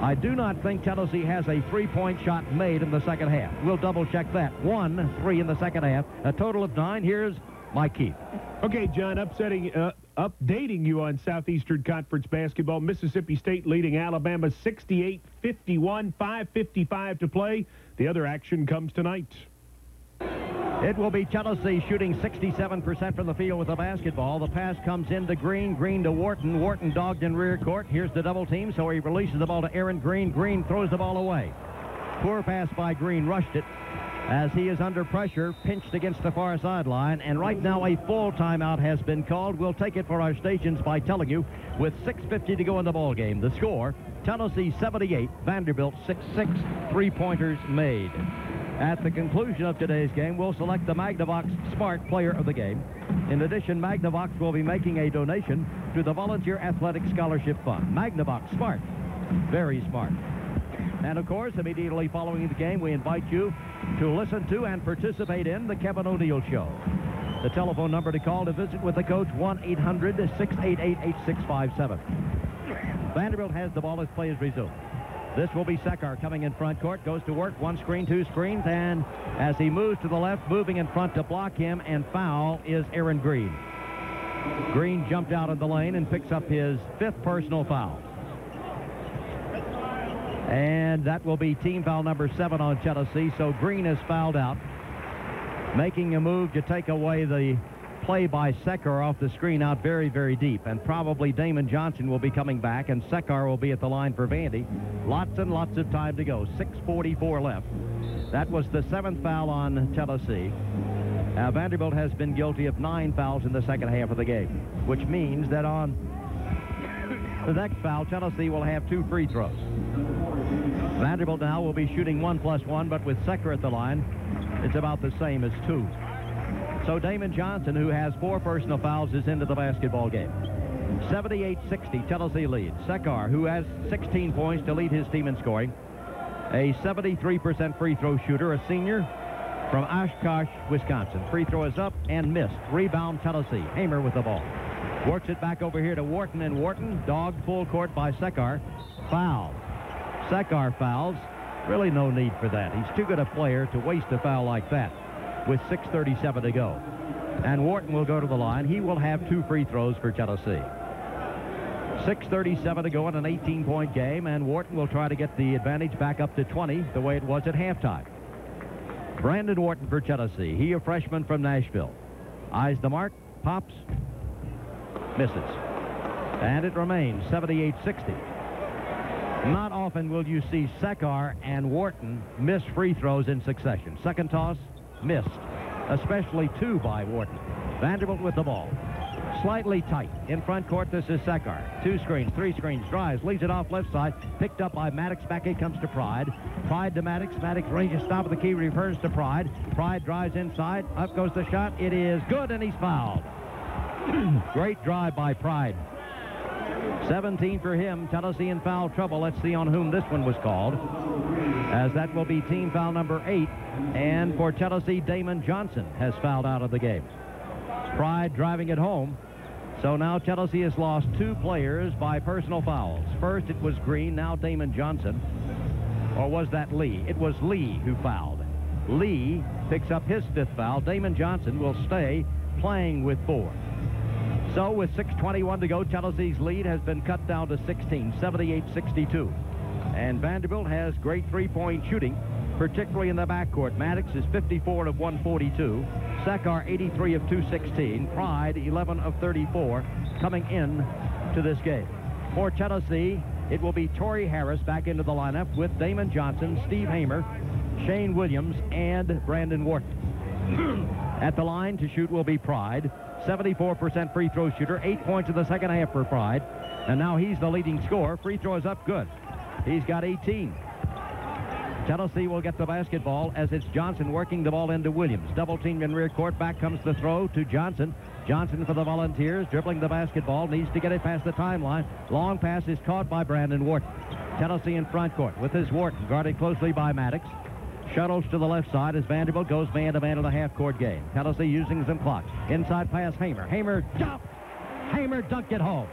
I do not think Tennessee has a three-point shot made in the second half. We'll double-check that. 1-3 in the second half. A total of 9. Here's Mike Keith. Okay, John, updating you on Southeastern Conference basketball. Mississippi State leading Alabama 68-51, 5:55 to play. The other action comes tonight. It will be Tennessee shooting 67% from the field with the basketball. The pass comes into Green. Green to Wharton. Wharton dogged in rear court. Here's the double team, so he releases the ball to Aaron Green. Green throws the ball away. Poor pass by Green. Rushed it as he is under pressure, pinched against the far sideline. And right now a full timeout has been called. We'll take it for our stations by telling you with 6:50 to go in the ball game. The score, Tennessee 78, Vanderbilt 66, three-pointers made. At the conclusion of today's game, we'll select the Magnavox Smart Player of the Game. In addition, Magnavox will be making a donation to the Volunteer Athletic Scholarship Fund. Magnavox Smart. Very smart. And, of course, immediately following the game, we invite you to listen to and participate in the Kevin O'Neill Show. The telephone number to call to visit with the coach, 1-800-688-8657. Vanderbilt has the ball as play is resumed. This will be Secker coming in front court, goes to work, one screen, two screens, and as he moves to the left, moving in front to block him, and foul is Aaron Green. Green jumped out of the lane and picks up his 5th personal foul. And that will be team foul number 7 on Tennessee, so Green is fouled out, making a move to take away the play by Secker off the screen out very, very deep. And probably Damon Johnson will be coming back, and Secker will be at the line for Vandy. Lots and lots of time to go. 6:44 left. That was the 7th foul on Tennessee. Vanderbilt has been guilty of 9 fouls in the second half of the game, which means that on the next foul, Tennessee will have 2 free throws. Vanderbilt now will be shooting 1+1, but with Secker at the line, it's about the same as 2. So Damon Johnson, who has 4 personal fouls, is into the basketball game. 78-60, Tennessee leads. Secker, who has 16 points to lead his team in scoring. A 73% free throw shooter, a senior from Oshkosh, Wisconsin. Free throw is up and missed. Rebound Tennessee. Hamer with the ball. Works it back over here to Wharton, and Wharton dogged full court by Secker. Foul. Secker fouls. Really no need for that. He's too good a player to waste a foul like that with 6:37 to go. And Wharton will go to the line. He will have 2 free throws for Tennessee. 6:37 to go in an 18-point game, and Wharton will try to get the advantage back up to 20 the way it was at halftime. Brandon Wharton for Tennessee. He, a freshman from Nashville. Eyes the mark, pops, misses. And it remains 78-60. Not often will you see Secker and Wharton miss free throws in succession. Second toss, missed, especially 2 by Wharton. Vanderbilt with the ball. Slightly tight. In front court, this is Secker. 2 screens, 3 screens, drives, leads it off left side, picked up by Maddox. Back it comes to Pride. Pride to Maddox. Maddox ranges top of the key, returns to Pride. Pride drives inside. Up goes the shot. It is good, and he's fouled. Great drive by Pride. 17 for him. Tennessee in foul trouble. Let's see on whom this one was called, as that will be team foul number 8. And for Tennessee, Damon Johnson has fouled out of the game. Pride driving it home. So now Tennessee has lost 2 players by personal fouls. First it was Green, now Damon Johnson. Or was that Lee? It was Lee who fouled. Lee picks up his 5th foul. Damon Johnson will stay playing with 4. So with 6:21 to go, Tennessee's lead has been cut down to 16, 78-62. And Vanderbilt has great three-point shooting, particularly in the backcourt. Maddox is 54 of 142. Sekar 83 of 216. Pride 11 of 34 coming in to this game. For Tennessee, it will be Torrey Harris back into the lineup with Damon Johnson, Steve Hamer, Shane Williams, and Brandon Wharton. At the line to shoot will be Pride. 74% free throw shooter. 8 points in the second half for Pride. And now he's the leading scorer. Free throw is up good. He's got 18. Tennessee will get the basketball as it's Johnson working the ball into Williams. Double team in rear court. Back comes the throw to Johnson. Johnson for the Volunteers, dribbling the basketball, needs to get it past the timeline. Long pass is caught by Brandon Wharton. Tennessee in front court with his Wharton, guarded closely by Maddox. Shuttles to the left side as Vanderbilt goes man-to-man in the half-court game. Tennessee using some clock. Inside pass, Hamer. Hamer, jump! Hamer dunked it home.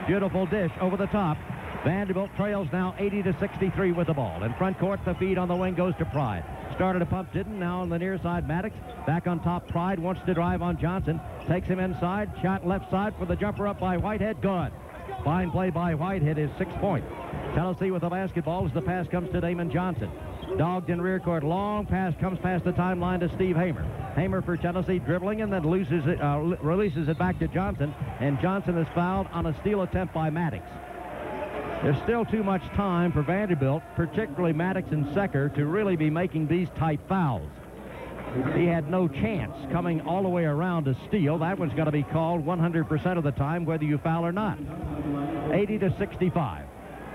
Beautiful dish over the top. Vanderbilt trails now 80-63 with the ball. In front court, the feed on the wing goes to Pride. Started a pump, didn't. Now on the near side, Maddox. Back on top, Pride wants to drive on Johnson. Takes him inside. Shot left side for the jumper up by Whitehead. Good. Fine play by Whitehead is 6 points. Tennessee with the basketball as the pass comes to Damon Johnson. Dogged in rear court. Long pass comes past the timeline to Steve Hamer. Hamer for Tennessee dribbling and then releases it back to Johnson. And Johnson is fouled on a steal attempt by Maddox. There's still too much time for Vanderbilt, particularly Maddox and Sekar, to really be making these type fouls. He had no chance coming all the way around to steal. That one's going to be called 100% of the time, whether you foul or not. 80-65.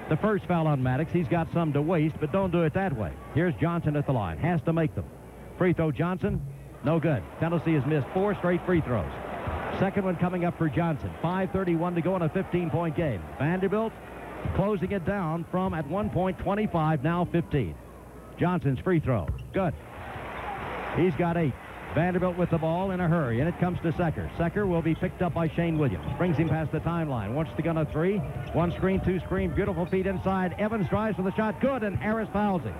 The first foul on Maddox. He's got some to waste, but don't do it that way. Here's Johnson at the line. Has to make them. Free throw Johnson. No good. Tennessee has missed 4 straight free throws. Second one coming up for Johnson. 5:31 to go in a 15-point game. Vanderbilt closing it down from at one point 25, now 15. Johnson's free throw. Good. He's got 8. Vanderbilt with the ball in a hurry, and it comes to Sekar. Sekar will be picked up by Shane Williams. Brings him past the timeline. Wants to gun a 3. 1 screen, 2 screen. Beautiful feed inside. Evans drives for the shot. Good, and Harris fouls him.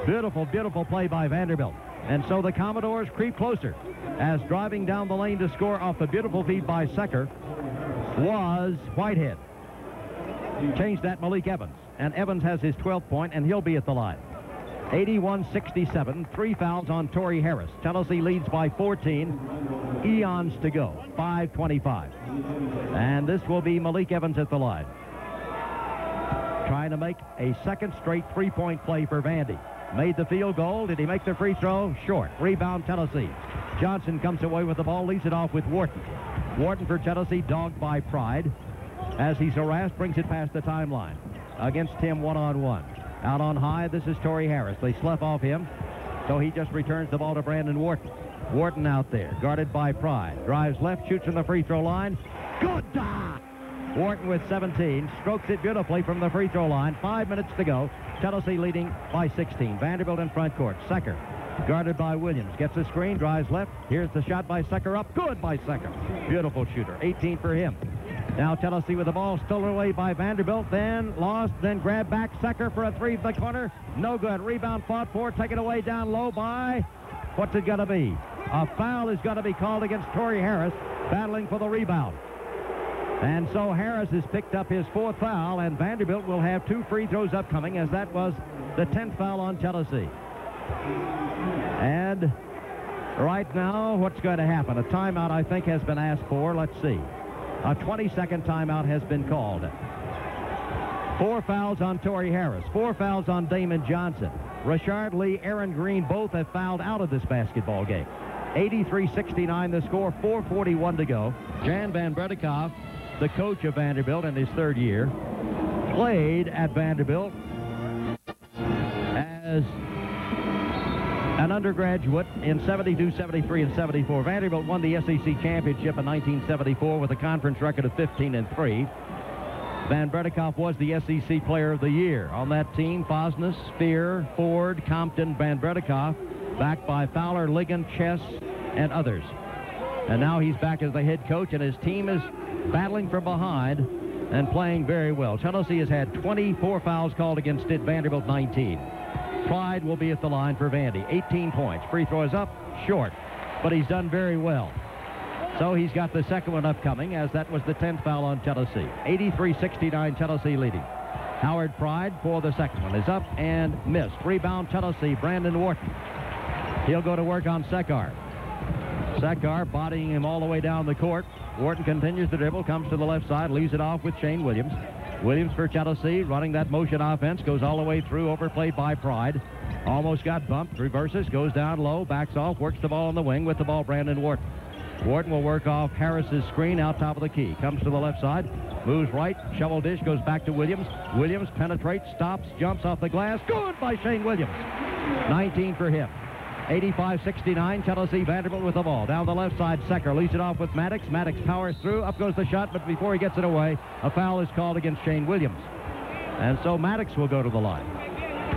Beautiful, beautiful play by Vanderbilt. And so the Commodores creep closer as driving down the lane to score off the beautiful feed by Sekar was Whitehead. Changed that Malik Evans. And Evans has his 12th point, and he'll be at the line. 81-67, 3 fouls on Torrey Harris. Tennessee leads by 14. Eons to go, 5:25. And this will be Malik Evans at the line. Trying to make a second straight three-point play for Vandy. Made the field goal. Did he make the free throw? Short. Rebound Tennessee. Johnson comes away with the ball, leads it off with Wharton. Wharton for Tennessee, dogged by Pride. As he's harassed, brings it past the timeline. Against him one-on-one. Out on high, this is Torrey Harris. They slough off him, so he just returns the ball to Brandon Wharton. Wharton out there, guarded by Pride. Drives left, shoots from the free throw line. Good! Wharton with 17, strokes it beautifully from the free throw line. 5 minutes to go. Tennessee leading by 16. Vanderbilt in front court. Sekar, guarded by Williams. Gets a screen, drives left. Here's the shot by Sekar up. Good by Sekar. Beautiful shooter. 18 for him. Now Tennessee with the ball stolen away by Vanderbilt, then lost, then grabbed back. Sekar for a 3 from the corner. No good. Rebound fought for, taken away down low by, what's it going to be? A foul is going to be called against Torrey Harris, battling for the rebound. And so Harris has picked up his 4th foul, and Vanderbilt will have 2 free throws upcoming, as that was the 10th foul on Tennessee. And right now, what's going to happen? A timeout, I think, has been asked for. Let's see. A 20-second timeout has been called. 4 fouls on Torrey Harris. 4 fouls on Damon Johnson. Rashard Lee, Aaron Green both have fouled out of this basketball game. 83-69 the score, 4:41 to go. Jan Van Bredikoff, the coach of Vanderbilt in his 3rd year, played at Vanderbilt as an undergraduate in 72, 73, and 74. Vanderbilt won the SEC championship in 1974 with a conference record of 15-3. Van Bredikoff was the SEC Player of the Year. On that team, Fosnes, Spear, Ford, Compton, Van Bredikoff, backed by Fowler, Ligon, Chess, and others. And now he's back as the head coach, and his team is battling from behind and playing very well. Tennessee has had 24 fouls called against it, Vanderbilt 19. Pride will be at the line for Vandy. 18 points. Free throw is up, short, but he's done very well. So he's got the second one upcoming, as that was the 10th foul on Tennessee. 83-69, Tennessee leading. Howard Pride for the second one is up and missed. Rebound Tennessee, Brandon Wharton. He'll go to work on Sekar. Sekar bodying him all the way down the court. Wharton continues the dribble, comes to the left side, leaves it off with Shane Williams. Williams for Tennessee, running that motion offense, goes all the way through, overplayed by Pride. Almost got bumped, reverses, goes down low, backs off, works the ball on the wing. With the ball, Brandon Wharton. Wharton will work off Harris's screen out top of the key. Comes to the left side, moves right, shovel dish, goes back to Williams. Williams penetrates, stops, jumps off the glass. Good by Shane Williams. 19 for him. 85-69, Tennessee. Vanderbilt with the ball. Down the left side, Secker leads it off with Maddox. Maddox powers through. Up goes the shot, but before he gets it away, a foul is called against Shane Williams. And so Maddox will go to the line.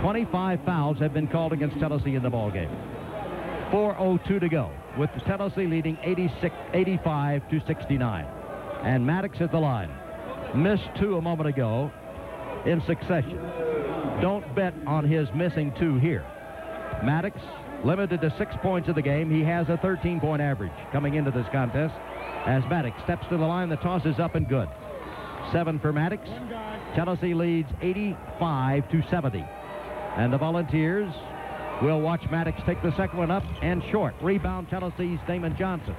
25 fouls have been called against Tennessee in the ballgame. 4:02 to go, with the Tennessee leading 85-69. And Maddox at the line. Missed two a moment ago in succession. Don't bet on his missing two here. Maddox limited to 6 points of the game. He has a 13-point average coming into this contest. As Maddox steps to the line, the toss is up and good. 7 for Maddox. Tennessee leads 85-70. And the Volunteers will watch Maddox take the second one up and short. Rebound Tennessee's Damon Johnson.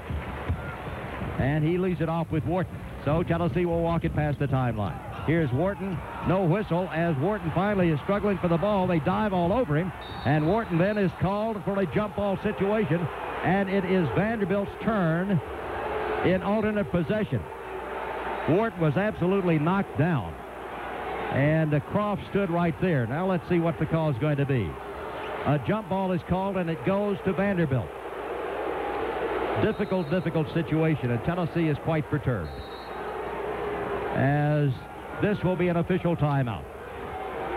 And he leaves it off with Wharton. So Tennessee will walk it past the timeline. Here's Wharton. No whistle as Wharton finally is struggling for the ball. They dive all over him. And Wharton then is called for a jump ball situation. And it is Vanderbilt's turn in alternate possession. Wharton was absolutely knocked down. And Croft stood right there. Now let's see what the call is going to be. A jump ball is called, and it goes to Vanderbilt. Difficult situation, and Tennessee is quite perturbed, as this will be an official timeout.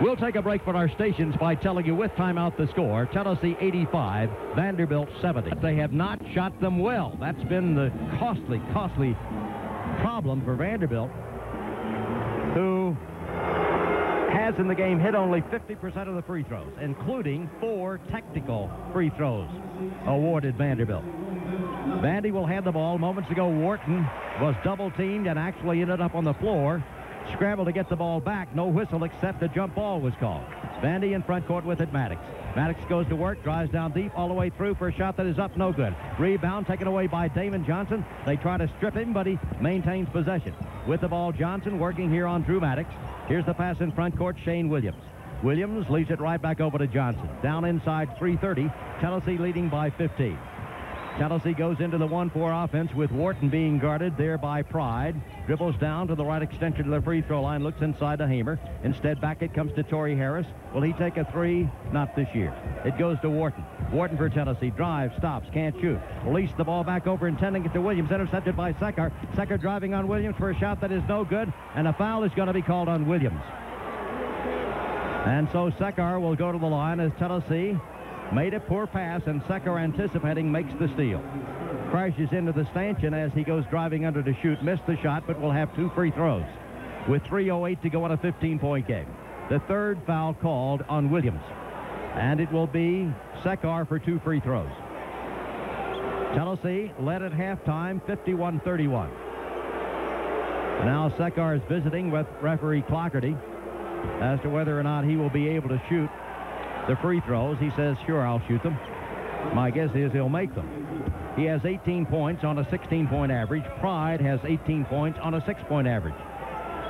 We'll take a break from our stations by telling you with timeout the score. Tennessee 85, Vanderbilt 70. They have not shot them well. That's been the costly problem for Vanderbilt, who has in the game hit only 50% of the free throws, including 4 technical free throws awarded Vanderbilt. Vandy will hand the ball. Moments ago, Wharton was double-teamed and actually ended up on the floor. Scrambled to get the ball back. No whistle except a jump ball was called. Vandy in front court with it, Maddox. Maddox goes to work, drives down deep, all the way through for a shot that is up, no good. Rebound taken away by Damon Johnson. They try to strip him, but he maintains possession. With the ball, Johnson working here on Drew Maddox. Here's the pass in front court, Shane Williams. Williams leads it right back over to Johnson. Down inside 3:30, Tennessee leading by 15. Tennessee goes into the 1-4 offense with Wharton being guarded there by Pride. Dribbles down to the right extension of the free throw line, looks inside to Hamer. Instead, back it comes to Torrey Harris. Will he take a three? Not this year. It goes to Wharton. Wharton for Tennessee. Drives, stops, can't shoot. Release the ball back over, intending it to Williams. Intercepted by Sekar. Sekar driving on Williams for a shot that is no good, and a foul is going to be called on Williams. And so Sekar will go to the line as Tennessee made a poor pass, and Sekar, anticipating, makes the steal. Crashes into the stanchion as he goes driving under to shoot. Missed the shot, but will have 2 free throws with 3:08 to go in a 15-point game. The third foul called on Williams, and it will be Sekar for 2 free throws. Tennessee led at halftime 51-31. Now Sekar is visiting with referee Clockerty as to whether or not he will be able to shoot the free throws. He says, sure, I'll shoot them. My guess is he'll make them. He has 18 points on a 16-point average. Pride has 18 points on a 6-point average.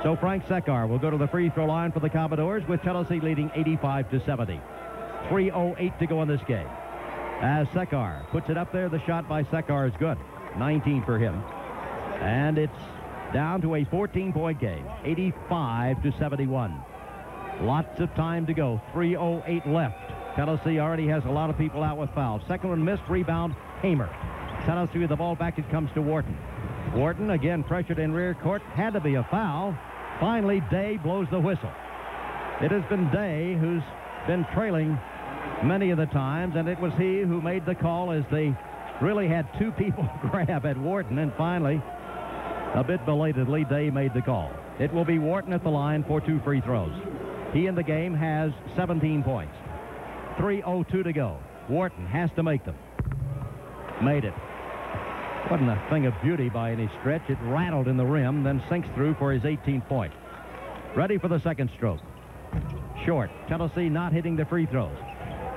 So Frank Sekar will go to the free throw line for the Commodores, with Tennessee leading 85-70. 3:08 to go in this game. As Sekar puts it up there, the shot by Sekar is good. 19 for him. And it's down to a 14-point game. 85-71. Lots of time to go. 3:08 left. Tennessee already has a lot of people out with fouls. Second one missed. Rebound, Hamer. Tennessee with the ball back. It comes to Wharton. Wharton again pressured in rear court. Had to be a foul. Finally, Day blows the whistle. It has been Day who's been trailing many of the times, and it was he who made the call as they really had 2 people grab at Wharton, and finally, a bit belatedly, Day made the call. It will be Wharton at the line for 2 free throws. He in the game has 17 points. 3:02 to go. Wharton has to make them. Made it. Wasn't a thing of beauty by any stretch. It rattled in the rim, then sinks through for his 18th point. Ready for the second stroke. Short. Tennessee not hitting the free throws.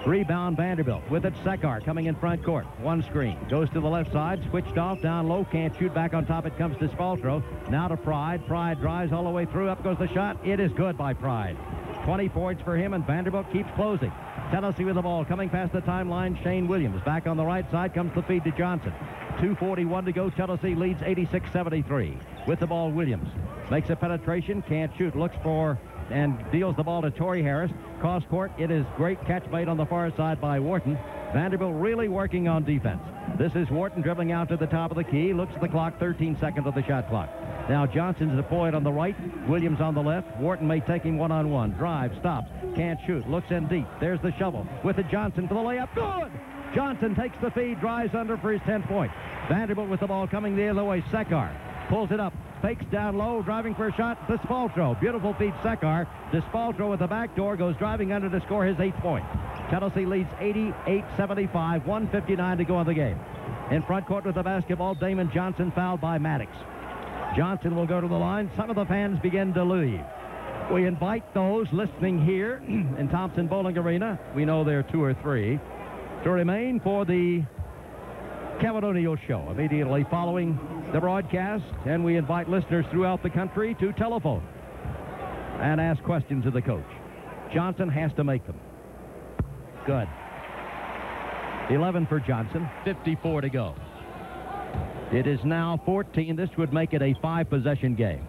Rebound Vanderbilt. With it, Sekar coming in front court. One screen. Goes to the left side. Switched off. Down low. Can't shoot. Back on top. It comes to Spaltro. Now to Pride. Pride drives all the way through. Up goes the shot. It is good by Pride. 20 points for him, and Vanderbilt keeps closing. Tennessee with the ball. Coming past the timeline, Shane Williams. Back on the right side comes the feed to Johnson. 2:41 to go. Tennessee leads 86-73. With the ball, Williams makes a penetration. Can't shoot. Looks for and deals the ball to Torrey Harris. Cross court. It is great catch made on the far side by Wharton. Vanderbilt really working on defense. This is Wharton dribbling out to the top of the key. Looks at the clock. 13 seconds of the shot clock. Now Johnson's deployed on the right. Williams on the left. Wharton may take him one-on-one. Drive. Stops. Can't shoot. Looks in deep. There's the shovel. With it, Johnson for the layup. Good! Johnson takes the feed. Drives under for his 10th point. Vanderbilt with the ball coming the other way. Sekar pulls it up. Fakes down low, driving for a shot. Despaltro. Beautiful feed, Sekar. Despaltro with the back door goes driving under to score his 8th point. Tennessee leads 88-75. 1:59 to go in the game. In front court with the basketball, Damon Johnson fouled by Maddox. Johnson will go to the line. Some of the fans begin to leave. We invite those listening here in Thompson Bowling Arena, we know there are 2 or 3, to remain for the Kevin O'Neill Show immediately following the broadcast, and we invite listeners throughout the country to telephone and ask questions of the coach. Johnson has to make them. Good. 11 for Johnson, 54 to go. It is now 14. This would make it a 5-possession game.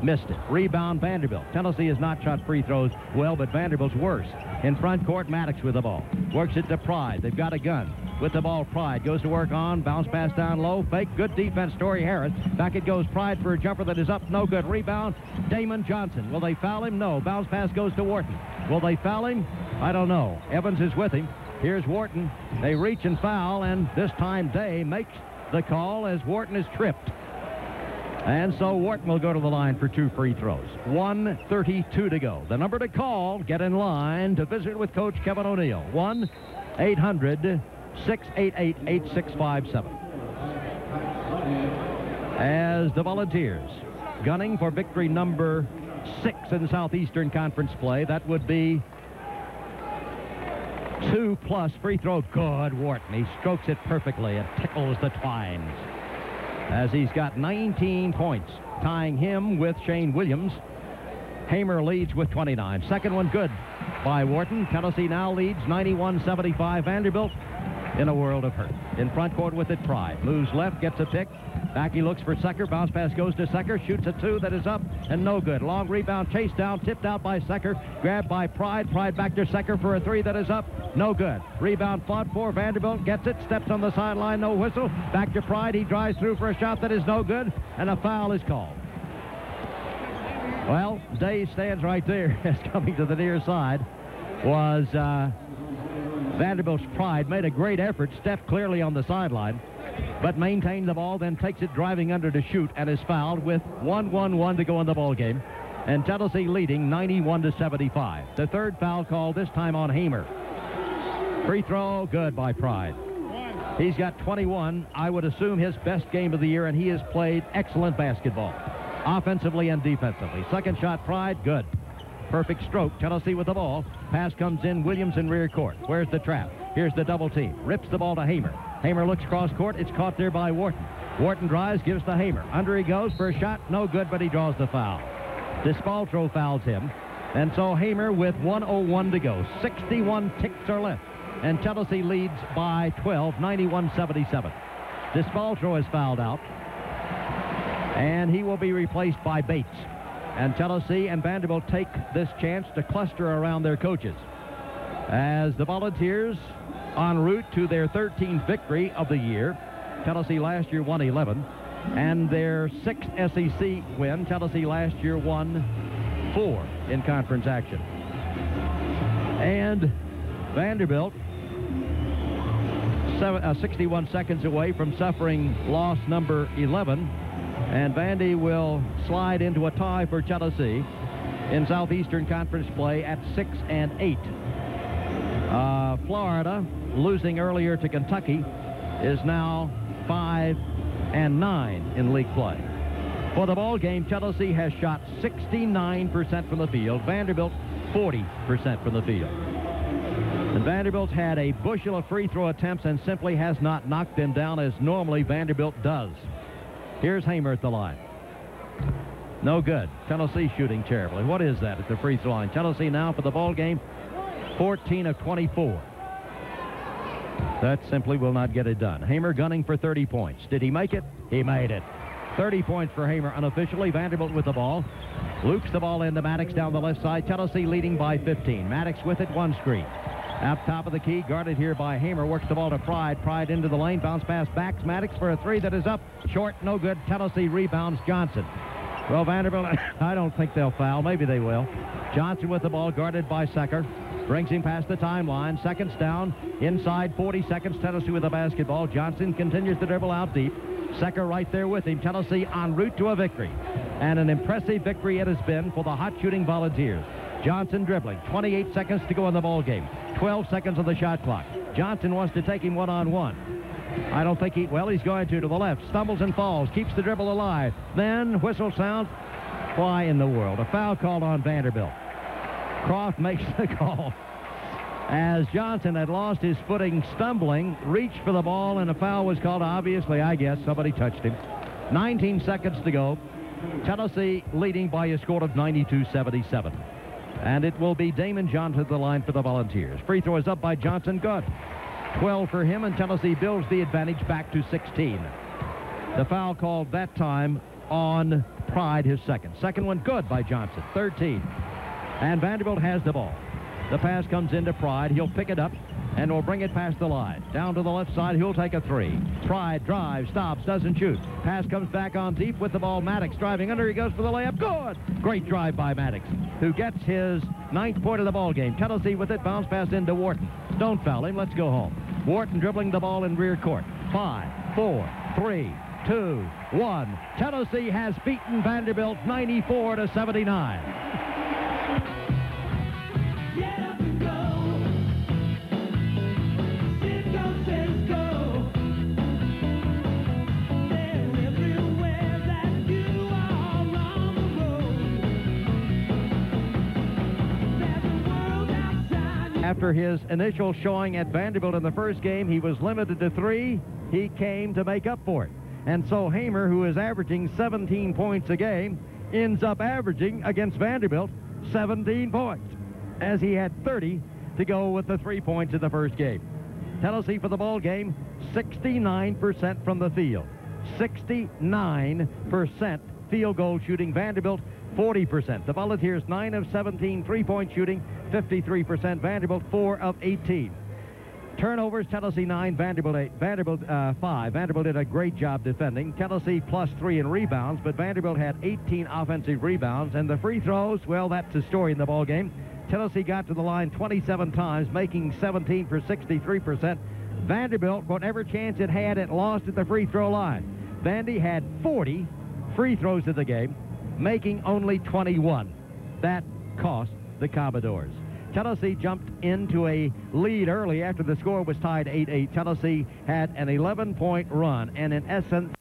Missed it. Rebound Vanderbilt. Tennessee has not shot free throws well, but Vanderbilt's worse. In front court, Maddox with the ball. Works it to Pride. They've got a gun. With the ball, Pride goes to work on. Bounce pass down low. Fake. Good defense, Torrey Harris. Back it goes. Pride for a jumper that is up. No good. Rebound, Damon Johnson. Will they foul him? No. Bounce pass goes to Wharton. Will they foul him? I don't know. Evans is with him. Here's Wharton. They reach and foul, and this time Day makes the call as Wharton is tripped. And so Wharton will go to the line for 2 free throws. 1:32 to go. The number to call, get in line to visit with Coach Kevin O'Neill. 1-800-688-8657. As the Volunteers gunning for victory number 6 in Southeastern Conference play, that would be 2+ free throw. Good, Wharton. He strokes it perfectly. It tickles the twines. As he's got 19 points, tying him with Shane Williams. Hamer leads with 29. Second one good by Wharton. Tennessee now leads 91-75. Vanderbilt in a world of hurt. In front court with it, Pride. Moves left, gets a pick. Back he looks for Secker. Bounce pass goes to Secker. Shoots a 2 that is up and no good. Long rebound, chased down, tipped out by Secker. Grabbed by Pride. Pride back to Secker for a 3 that is up. No good. Rebound fought for. Vanderbilt gets it. Steps on the sideline. No whistle. Back to Pride. He drives through for a shot that is no good. And a foul is called. Well, Day stands right there as coming to the near side was Vanderbilt's Pride. Made a great effort. Stepped clearly on the sideline, but maintained the ball, then takes it driving under to shoot and is fouled with 1:11 to go in the ball game. And Tennessee leading 91-75. The third foul call, this time on Hamer. Free throw, good by Pride. He's got 21. I would assume his best game of the year, and he has played excellent basketball, offensively and defensively. Second shot, Pride, good. Perfect stroke. Tennessee with the ball. Pass comes in. Williams in rear court. Where's the trap? Here's the double team. Rips the ball to Hamer. Hamer looks cross court. It's caught there by Wharton. Wharton drives, gives to Hamer. Under he goes for a shot. No good, but he draws the foul. Despaltro fouls him. And so Hamer with 1:01 to go. 61 ticks are left. And Tennessee leads by 12, 91-77. Despaltro is fouled out. And he will be replaced by Bates. And Tennessee and Vanderbilt take this chance to cluster around their coaches as the Volunteers en route to their 13th victory of the year. Tennessee last year won 11. And their 6th SEC win. Tennessee last year won 4 in conference action. And Vanderbilt 61 seconds away from suffering loss number 11. And Vandy will slide into a tie for Tennessee in Southeastern Conference play at 6-8. Florida, losing earlier to Kentucky, is now 5-9 in league play. For the ball game, Tennessee has shot 69% from the field. Vanderbilt, 40% from the field. And Vanderbilt's had a bushel of free throw attempts and simply has not knocked them down as normally Vanderbilt does. Here's Hamer at the line. No good. Tennessee shooting terribly. What is that at the free throw line? Tennessee now for the ball game, 14 of 24. That simply will not get it done. Hamer gunning for 30 points. Did he make it? He made it. 30 points for Hamer unofficially. Vanderbilt with the ball. Loops the ball into Maddox down the left side. Tennessee leading by 15. Maddox with it, one screen. Up top of the key, guarded here by Hamer. Works the ball to Pride. Pride into the lane. Bounce pass backs Maddox for a three that is up. Short, no good. Tennessee rebounds Johnson. Well, Vanderbilt, I don't think they'll foul. Maybe they will. Johnson with the ball, guarded by Secker. Brings him past the timeline. Seconds down. Inside 40 seconds. Tennessee with the basketball. Johnson continues to dribble out deep. Secker right there with him. Tennessee en route to a victory. And an impressive victory it has been for the hot shooting Volunteers. Johnson dribbling. 28 seconds to go in the ball game. 12 seconds on the shot clock. Johnson wants to take him one-on-one. I don't think he's going to the left. Stumbles and falls. Keeps the dribble alive. Then whistle sounds. Why in the world? A foul called on Vanderbilt. Croft makes the call. As Johnson had lost his footing stumbling, reached for the ball, and a foul was called. Obviously, I guess, somebody touched him. 19 seconds to go. Tennessee leading by a score of 92-77. And it will be Damon Johnson to the line for the Volunteers. Free throw is up by Johnson. Good. 12 for him, and Tennessee builds the advantage back to 16. The foul called that time on Pride, his second. Second one good by Johnson. 13. And Vanderbilt has the ball. The pass comes into Pride. He'll pick it up and will bring it past the line. Down to the left side, he'll take a three. Pride drives, stops, doesn't shoot. Pass comes back on deep with the ball. Maddox driving under. He goes for the layup. Good. Great drive by Maddox, who gets his 9th point of the ball game. Tennessee with it. Bounce pass into Wharton. Don't foul him. Let's go home. Wharton dribbling the ball in rear court. 5, 4, 3, 2, 1. Tennessee has beaten Vanderbilt 94-79. After his initial showing at Vanderbilt in the first game, he was limited to 3. He came to make up for it. And so Hamer, who is averaging 17 points a game, ends up averaging against Vanderbilt 17 points, as he had 30 to go with the 3 points in the first game. Tennessee for the ball game, 69% from the field. 69% field goal shooting. Vanderbilt, 40%. The Volunteers, 9 of 17 three-point shooting, 53%. Vanderbilt, 4 of 18. Turnovers, Tennessee 9, Vanderbilt 8. Vanderbilt 5. Vanderbilt did a great job defending. Tennessee +3 in rebounds, but Vanderbilt had 18 offensive rebounds. And the free throws, well, that's the story in the ball game. Tennessee got to the line 27 times, making 17 for 63%. Vanderbilt, whatever chance it had, it lost at the free throw line. Vandy had 40 free throws in the game, making only 21. That cost the Commodores. Tennessee jumped into a lead early after the score was tied 8-8. Tennessee had an 11-point run, and in essence,